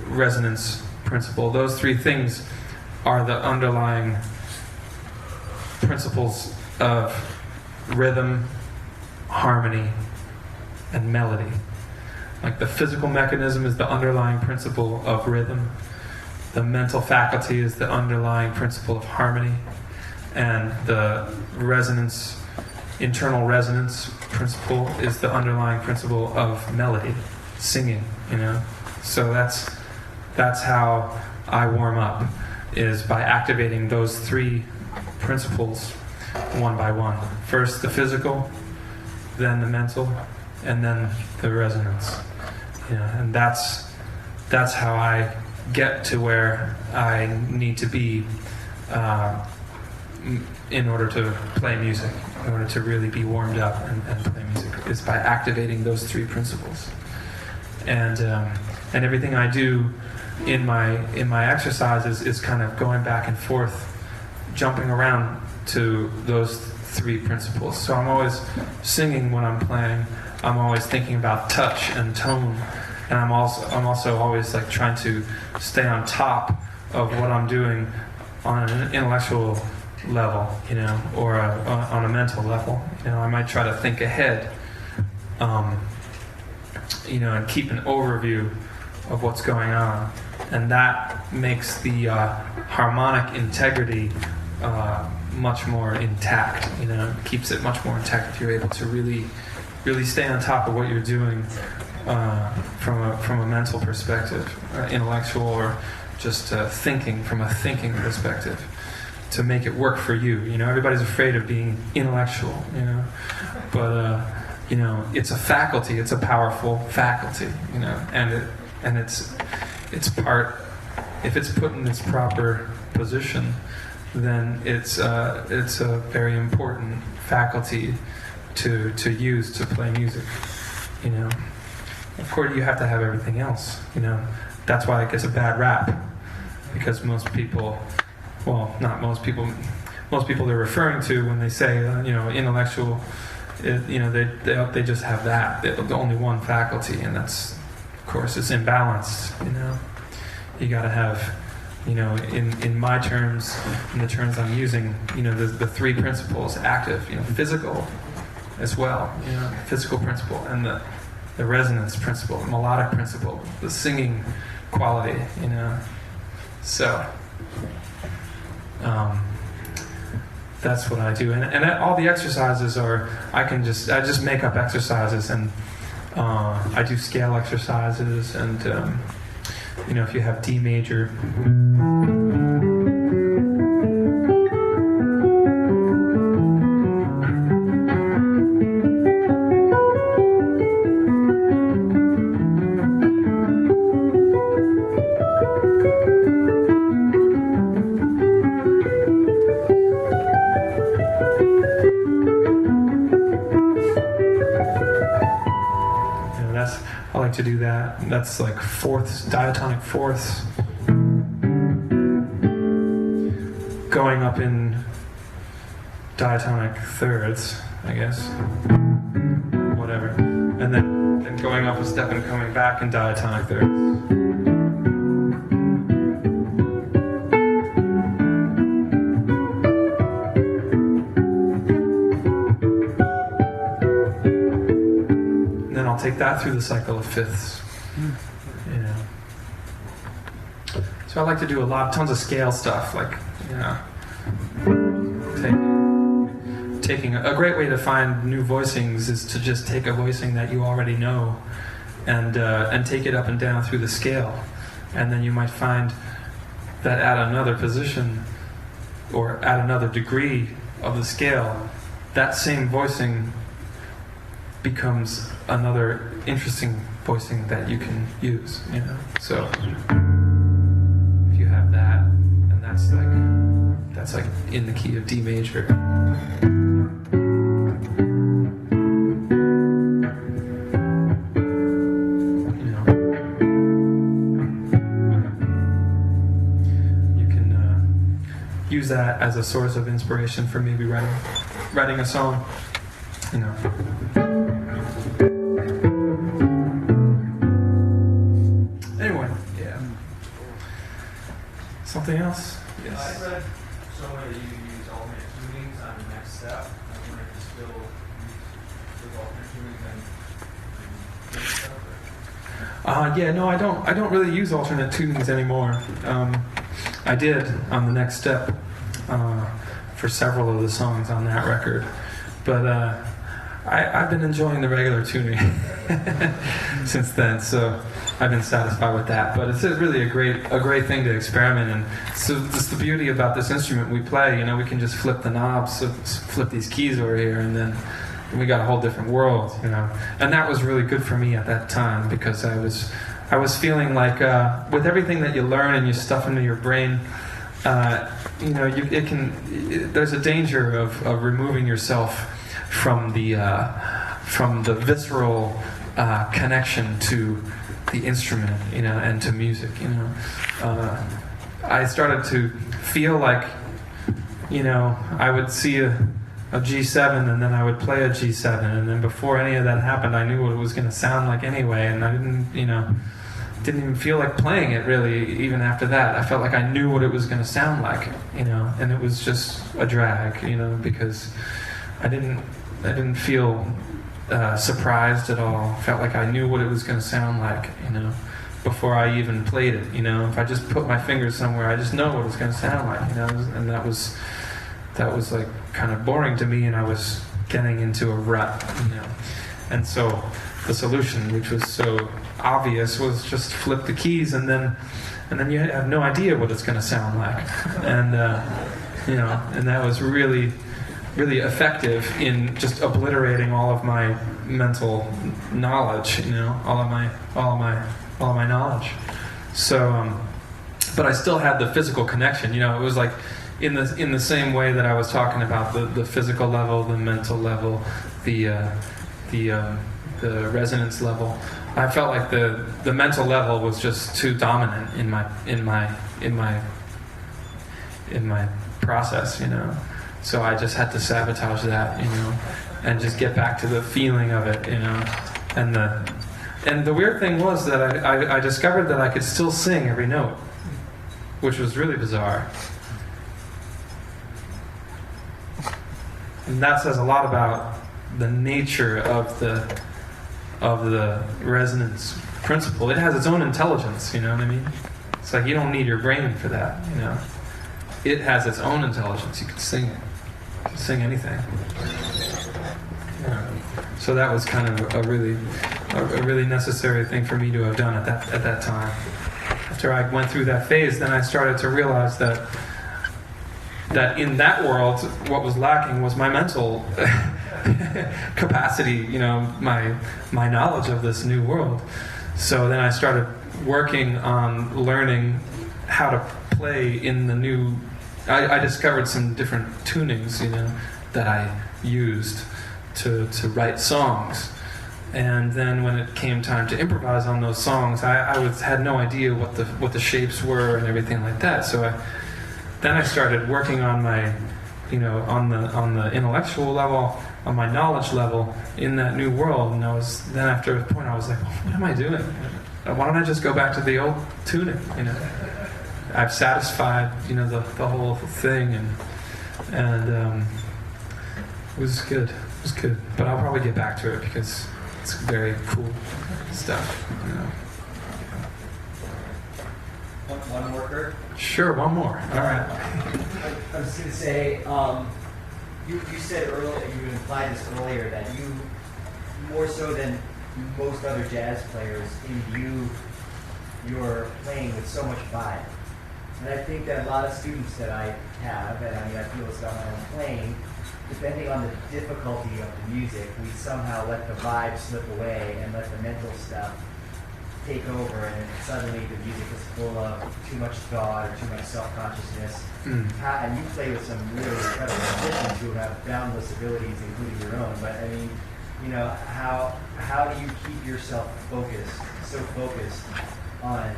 Speaker 1: resonance principle, those 3 things are the underlying principles of rhythm, harmony, and melody. Like the physical mechanism is the underlying principle of rhythm, the mental faculty is the underlying principle of harmony, and the resonance, internal resonance principle is the underlying principle of melody, singing, you know. So that's how I warm up, is by activating those 3 principles one by one. First the physical, then the mental, and then the resonance. You know, and that's how I get to where I need to be in order to play music, in order to really be warmed up and play music, is by activating those three principles. And everything I do in my exercises is kind of going back and forth, jumping around to those three principles. So I'm always singing when I'm playing. I'm always thinking about touch and tone, and I'm also always like trying to stay on top of what I'm doing on an intellectual level, or on a mental level. I might try to think ahead, and keep an overview of what's going on, and that makes the harmonic integrity much more intact. Keeps it much more intact if you're able to really stay on top of what you're doing from a mental perspective, intellectual, or just thinking from a thinking perspective, to make it work for you. Everybody's afraid of being intellectual, but it's a faculty. It's a powerful faculty, and it's part. If it's put in its proper position, then it's a very important faculty to use to play music. Of course, you have to have everything else. That's why it gets a bad rap, because most people, well, not most people, most people they're referring to when they say intellectual, they just have that. The only one faculty, and that's, of course, it's imbalanced. You got to have, in my terms, in the terms I'm using, the three principles active, physical as well, physical principle, and the resonance principle, the melodic principle, the singing quality, So that's what I do, and all the exercises are, I just make up exercises, and I do scale exercises, and if you have D major. I like to do that. That's like fourths, diatonic fourths, going up in diatonic thirds, I guess, whatever, and then going up a step and coming back in diatonic thirds. Take that through the cycle of fifths. So I like to do tons of scale stuff, like taking a great way to find new voicings is to just take a voicing that you already know and take it up and down through the scale, and then you might find that at another position or at another degree of the scale, that same voicing becomes another interesting voicing that you can use, So if you have that, and that's like in the key of D major. You can use that as a source of inspiration for maybe writing a song, Anyway, yeah. Something else? Yes.
Speaker 7: I read somewhere that you use alternate tunings on the next step. I wonder if you still use alternate tunings and next step.
Speaker 1: Yeah, no, I don't really use alternate tunings anymore. I did on the next step for several of the songs on that record, but I've been enjoying the regular tuning since then, so I've been satisfied with that. But it's really a great thing to experiment in. So it's the beauty about this instrument we play. We can just flip the knobs, so flip these keys over here, and then we got a whole different world. And that was really good for me at that time, because I was feeling like with everything that you learn and you stuff into your brain, there's a danger of removing yourself from the visceral connection to the instrument, and to music. I started to feel like, I would see a G7 and then I would play a G7, and then before any of that happened, I knew what it was going to sound like anyway, and I didn't even feel like playing it really. Even after that, I felt like I knew what it was going to sound like, and it was just a drag, because I didn't feel surprised at all. I felt like I knew what it was going to sound like, before I even played it. If I just put my fingers somewhere, I just know what it's going to sound like, and that was like kind of boring to me, and I was getting into a rut, And so the solution, which was so obvious, was just flip the keys, and then you have no idea what it's going to sound like, and and that was really, really effective in just obliterating all of my mental knowledge, all of my knowledge. So, but I still had the physical connection. It was like in the same way that I was talking about the physical level, the mental level, the resonance level. I felt like the mental level was just too dominant in my process, So I just had to sabotage that, and just get back to the feeling of it, And the weird thing was that I discovered that I could still sing every note, which was really bizarre. And that says a lot about the nature of the resonance principle. It has its own intelligence, you know what I mean? It's like you don't need your brain for that, It has its own intelligence. You can sing it. You can sing anything. So that was kind of a really necessary thing for me to have done at that time. After I went through that phase, then I started to realize that in that world, what was lacking was my mental capacity, my knowledge of this new world. So then I started working on learning how to play in the new. I discovered some different tunings, that I used to write songs. And then when it came time to improvise on those songs, I had no idea what the shapes were and everything like that. So then I started working on my, on the intellectual level, on my knowledge level in that new world. And then after a point I was like, what am I doing? Why don't I just go back to the old tuning? I've satisfied, the whole thing, and it was good. It was good. But I'll probably get back to it because it's very cool stuff.
Speaker 8: One more, Kurt?
Speaker 1: Sure, one more. All right.
Speaker 8: I was going to say, you said earlier, you implied this earlier, that you, more so than most other jazz players, imbue your playing with so much vibe. And I think that a lot of students that I have, and I feel this about my own playing, depending on the difficulty of the music, we somehow let the vibe slip away and let the mental stuff take over, and suddenly the music is full of too much thought or too much self-consciousness. And you play with some really incredible musicians who have boundless abilities, including your own. But I mean, how do you keep yourself so focused on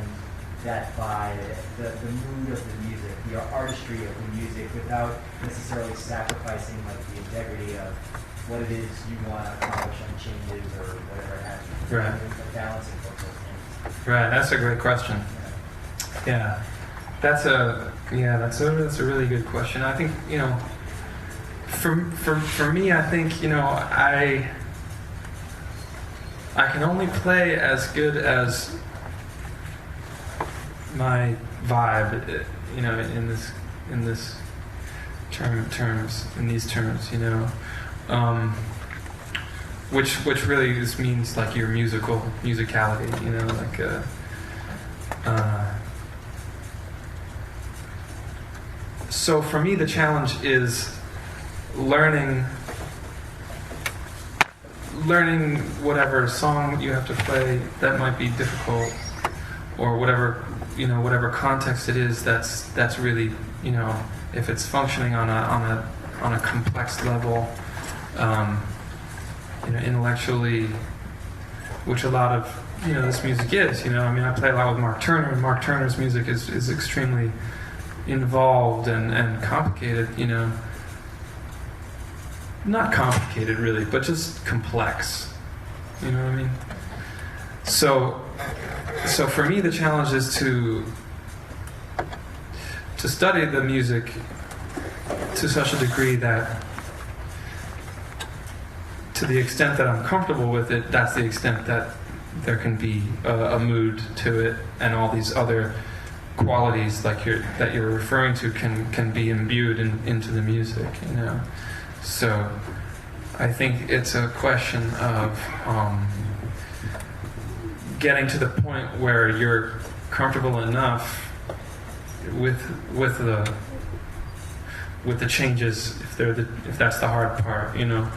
Speaker 8: that vibe, the mood of the music, the artistry of the music, without necessarily sacrificing the integrity of what it is you want to accomplish on changes or whatever it has to be?
Speaker 1: Right.
Speaker 8: The balancing of those things.
Speaker 1: Right, that's a great question. Yeah, that's a really good question. I think for me, I think I can only play as good as my vibe, in these terms, which really just means like your musicality, so for me the challenge is learning whatever song you have to play that might be difficult, or whatever context it is that's really you know, if it's functioning on a complex level, you know, intellectually, which a lot of, you know, this music is, you know, I mean, I play a lot with Mark Turner, and Mark Turner's music is extremely involved and complicated, you know. Not complicated really, but just complex. You know what I mean? So for me, the challenge is to study the music to such a degree that, to the extent that I'm comfortable with it, that's the extent that there can be a mood to it, and all these other qualities that you're referring to can be imbued into the music. You know. So I think it's a question of getting to the point where you're comfortable enough with the changes, if that's the hard part, you know,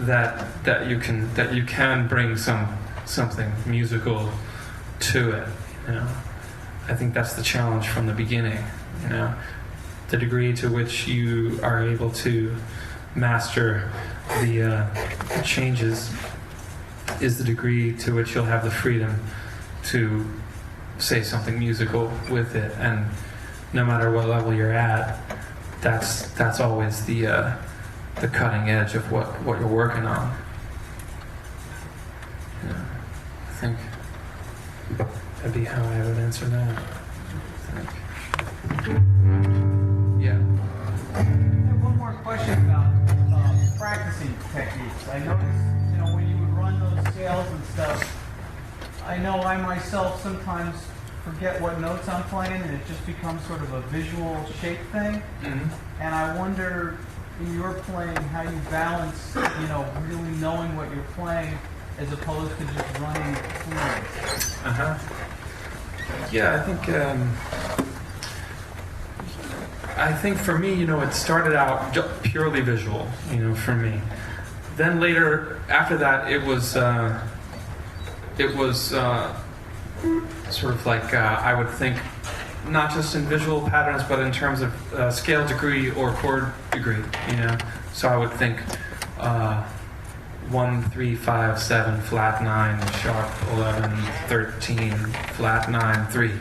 Speaker 1: that you can bring something musical to it. You know, I think that's the challenge from the beginning. You know, the degree to which you are able to master the changes is the degree to which you'll have the freedom to say something musical with it. And no matter what level you're at, that's always the cutting edge of what you're working on. Yeah, I think that'd be how I would answer that. Yeah.
Speaker 3: I have one more question about practicing techniques. I noticed, you know, when you would run those scales and stuff, I know I myself sometimes forget what notes I'm playing, and it just becomes sort of a visual shape thing. Mm-hmm. And I wonder, in your playing, how you balance, you know, really knowing what you're playing as opposed to just running fluid.
Speaker 1: Yeah, I think for me, you know, it started out purely visual, you know, for me. Then later, after that, it was sort of like I would think not just in visual patterns, but in terms of scale degree or chord degree, you know. So I would think 1, 3, 5, 7, flat 9, sharp 11, 13, flat 9, 3,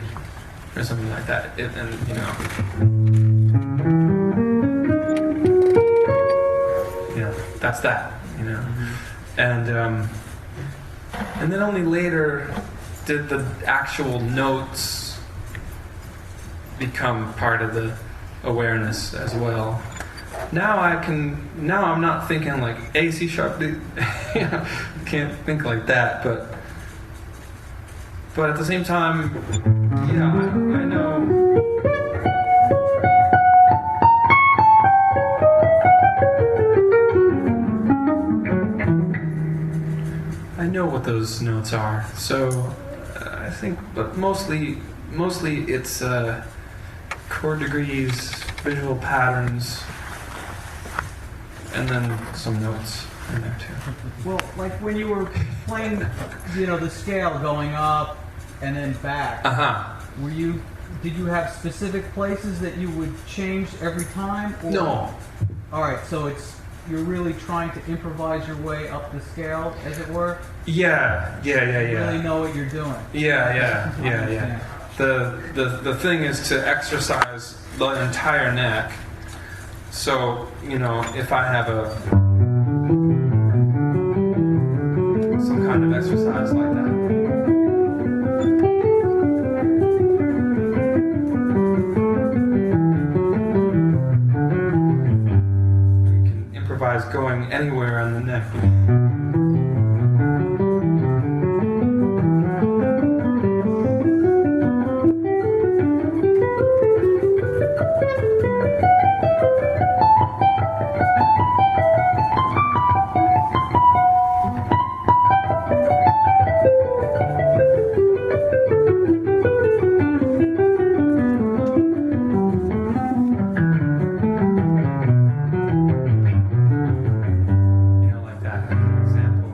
Speaker 1: or something like that. And you know, that's that, you know. Mm-hmm. And then only later did the actual notes become part of the awareness as well. Now I'm not thinking like A, C sharp, D. You know, can't think like that, but at the same time, yeah, I know. I know what those notes are, so I think, but mostly it's chord degrees, visual patterns, and then some notes in there too.
Speaker 3: Well, like when you were playing, you know, the scale going up and then back. Did you have specific places that you would change every time? Or?
Speaker 1: No.
Speaker 3: All right, so you're really trying to improvise your way up the scale, as it were?
Speaker 1: Yeah.
Speaker 3: You really know what you're doing.
Speaker 1: Yeah. The thing is to exercise the entire neck. So, you know, if I have some kind of exercise like that. Going anywhere on the neck. Example.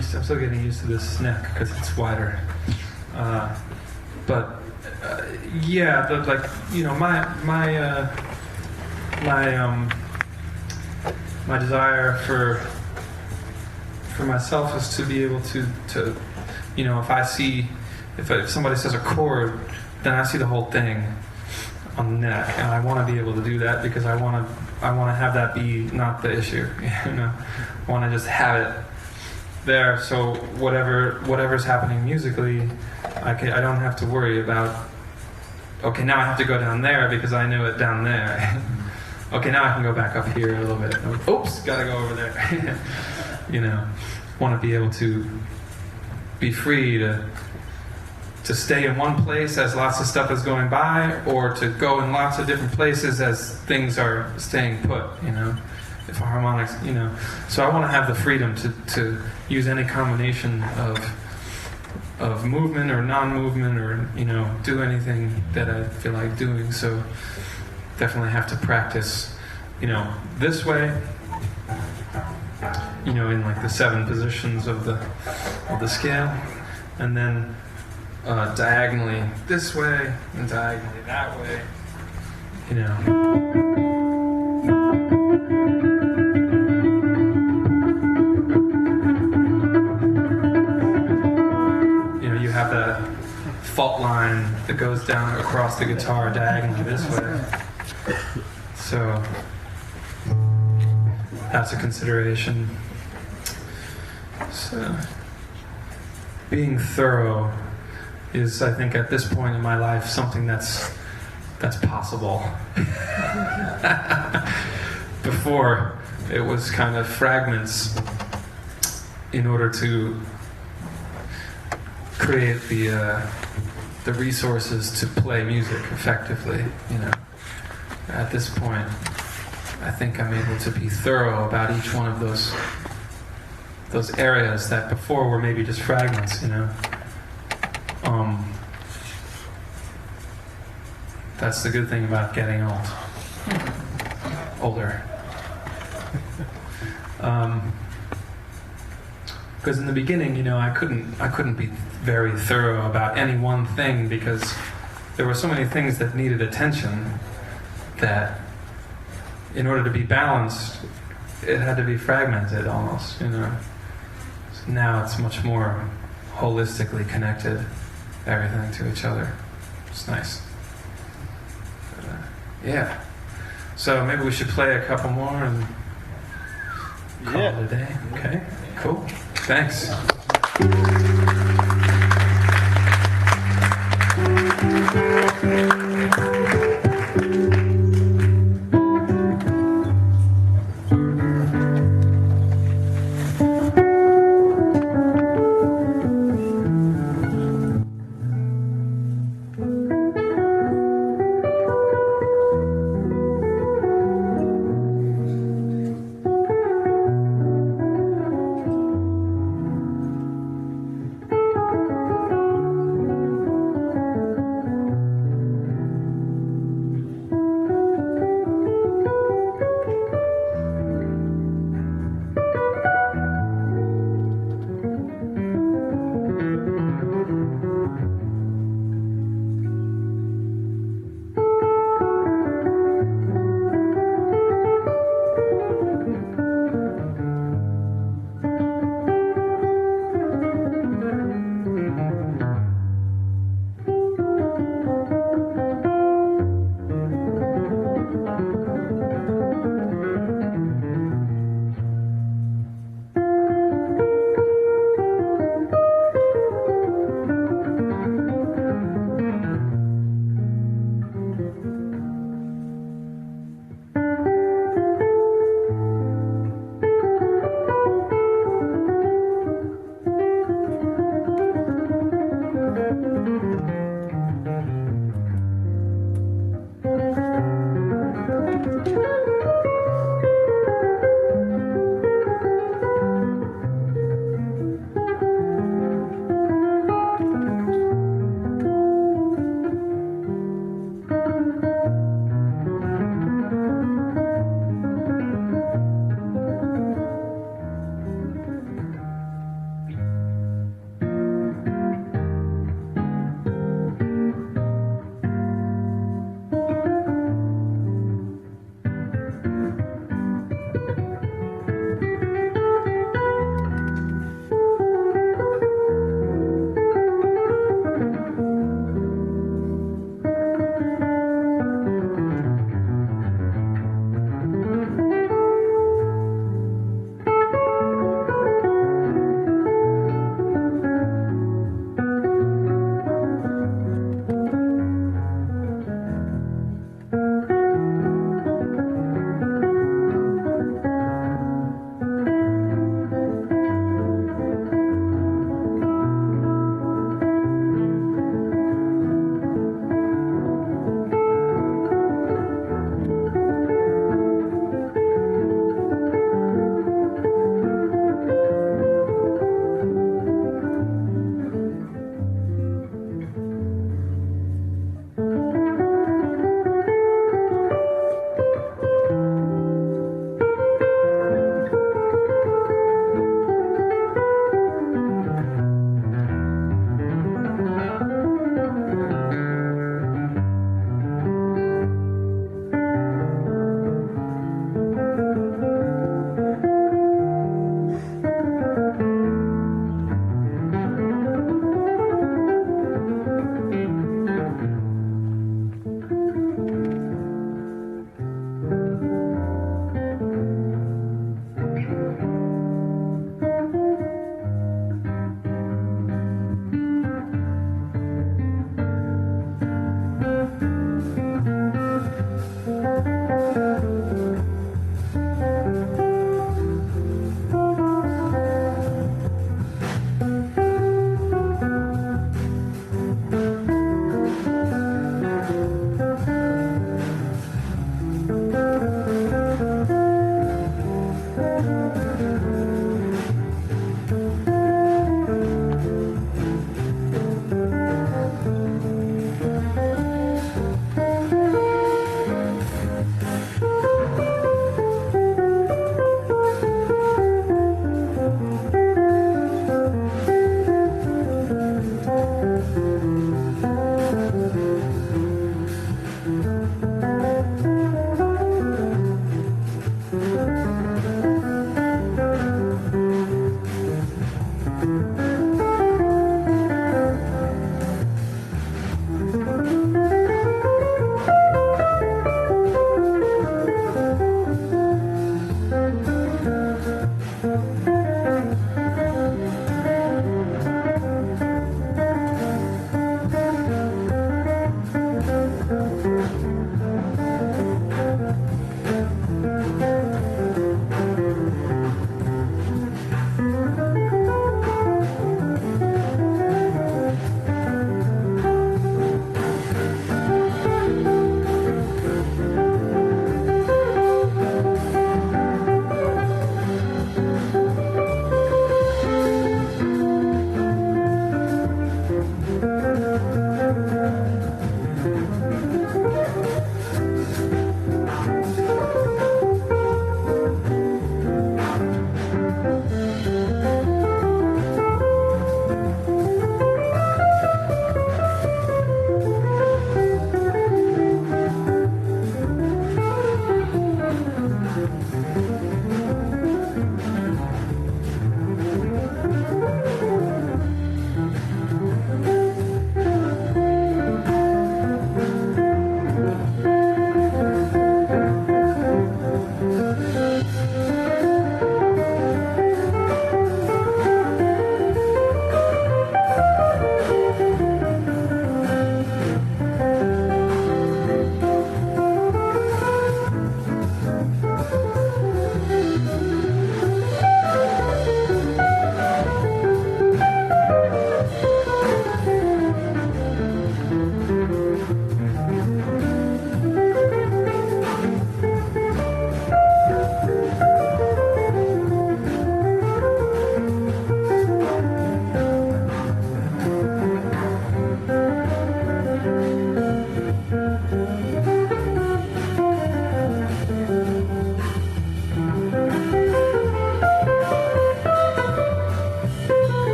Speaker 1: I'm still getting used to this neck because it's wider. Yeah, like my desire for myself is to be able to if somebody says a chord, then I see the whole thing on the neck, and I want to be able to do that because I want to have that be not the issue. I want to just have it there. So whatever's happening musically, I don't have to worry about. Okay, now I have to go down there because I knew it down there. Okay, now I can go back up here a little bit. Oops, gotta go over there. Want to be able to be free to stay in one place as lots of stuff is going by, or to go in lots of different places as things are staying put. If a harmonics, So I want to have the freedom to use any combination of movement or non-movement, or do anything that I feel like doing. So definitely have to practice, this way, in like the 7 positions of the scale, and then diagonally this way and diagonally that way, You have that fault line that goes down across the guitar diagonally this way. So that's a consideration. So being thorough is, I think, at this point in my life, something that's possible. Before, it was kind of fragments in order to create the resources to play music effectively. At this point, I think I'm able to be thorough about each one of those areas that before were maybe just fragments. That's the good thing about getting older. Because in the beginning, I couldn't be very thorough about any one thing because there were so many things that needed attention that, in order to be balanced, it had to be fragmented almost. So now it's much more holistically connected, everything to each other. It's nice. But, yeah. So maybe we should play a couple more and call it a day. Okay. Cool. Thanks.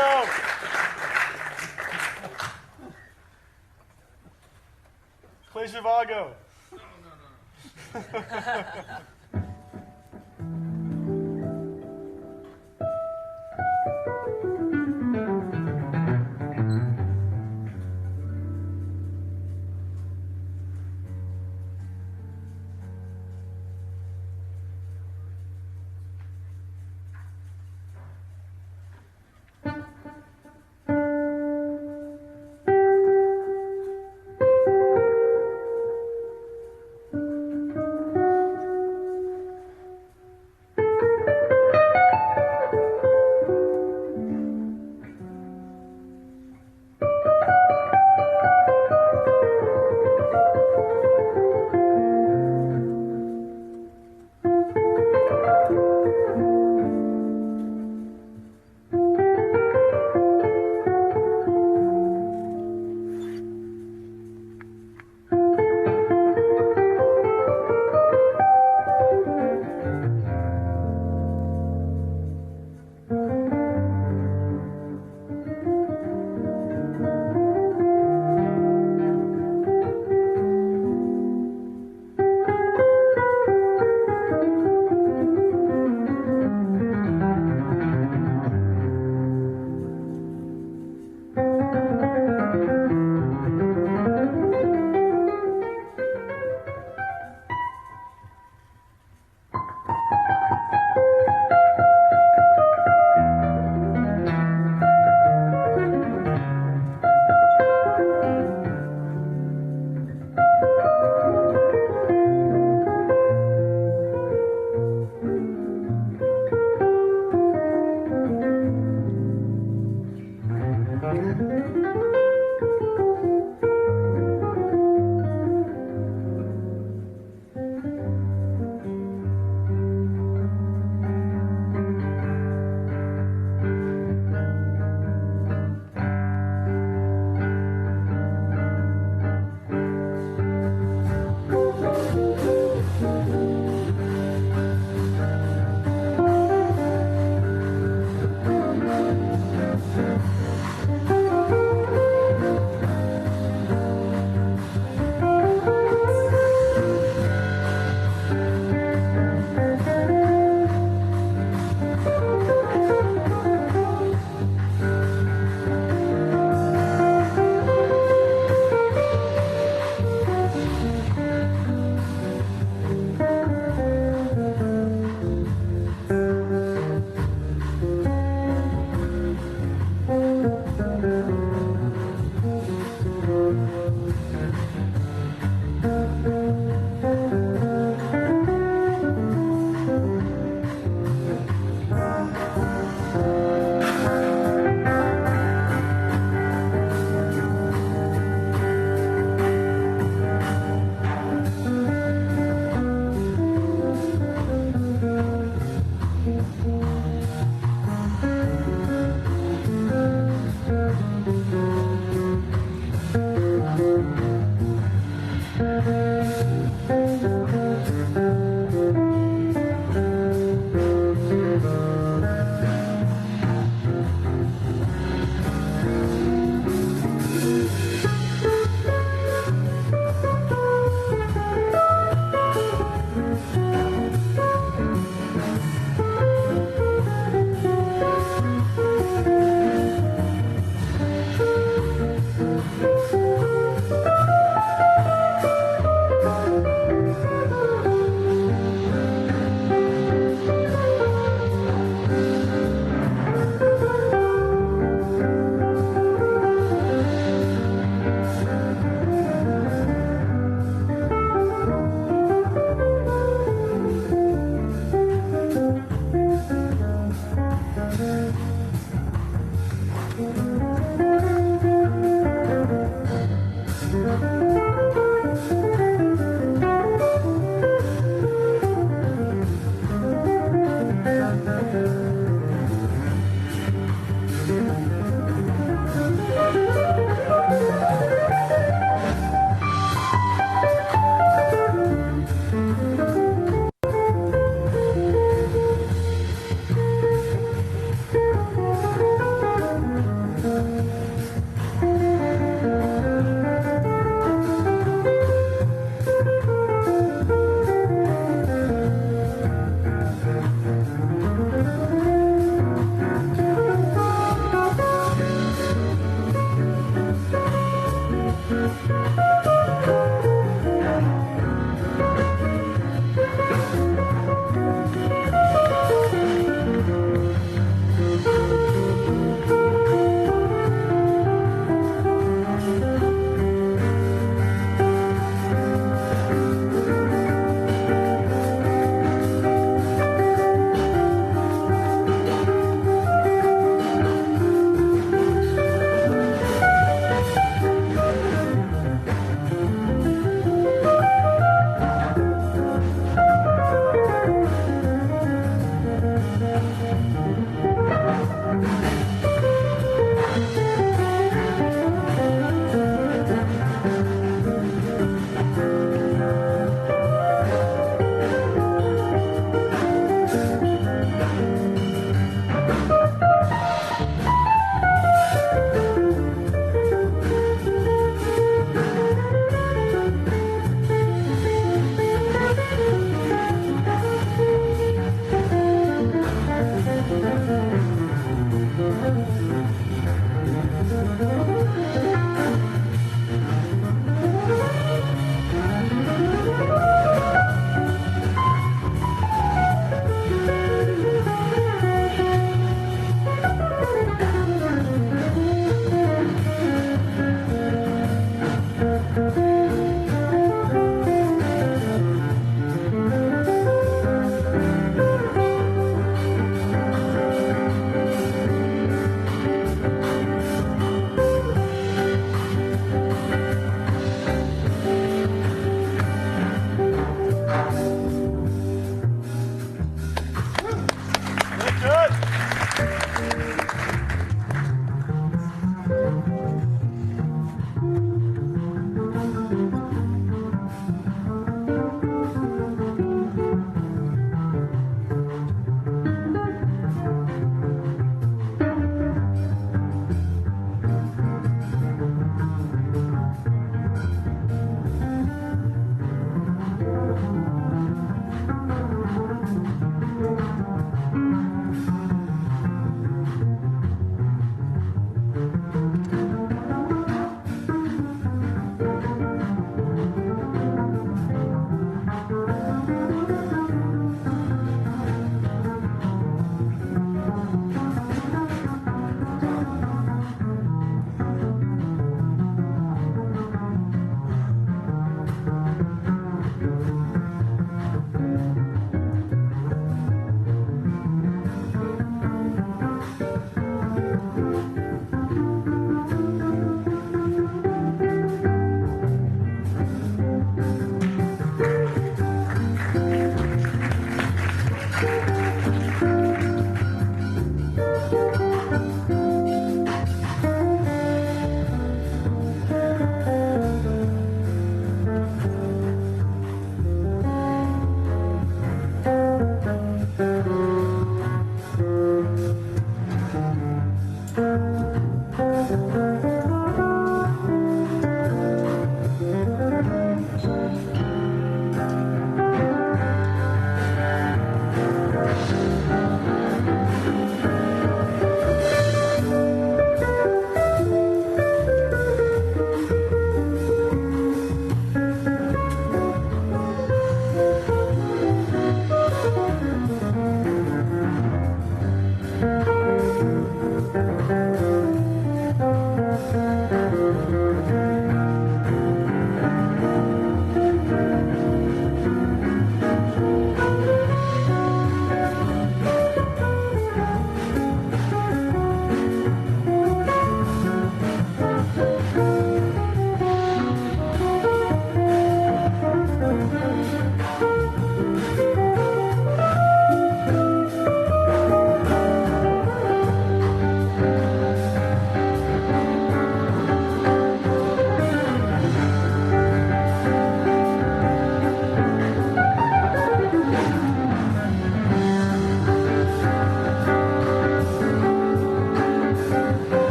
Speaker 11: go. Play Zhivago.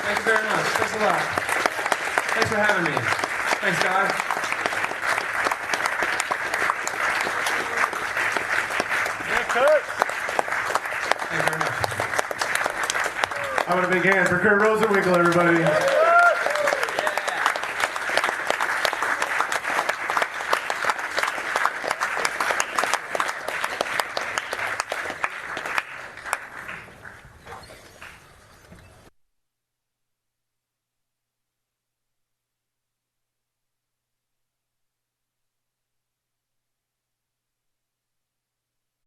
Speaker 1: Thank you very much. Thanks a lot. Thanks for having me. Thanks, guys.
Speaker 14: I want a big hand for Kurt Rosenwinkel, everybody.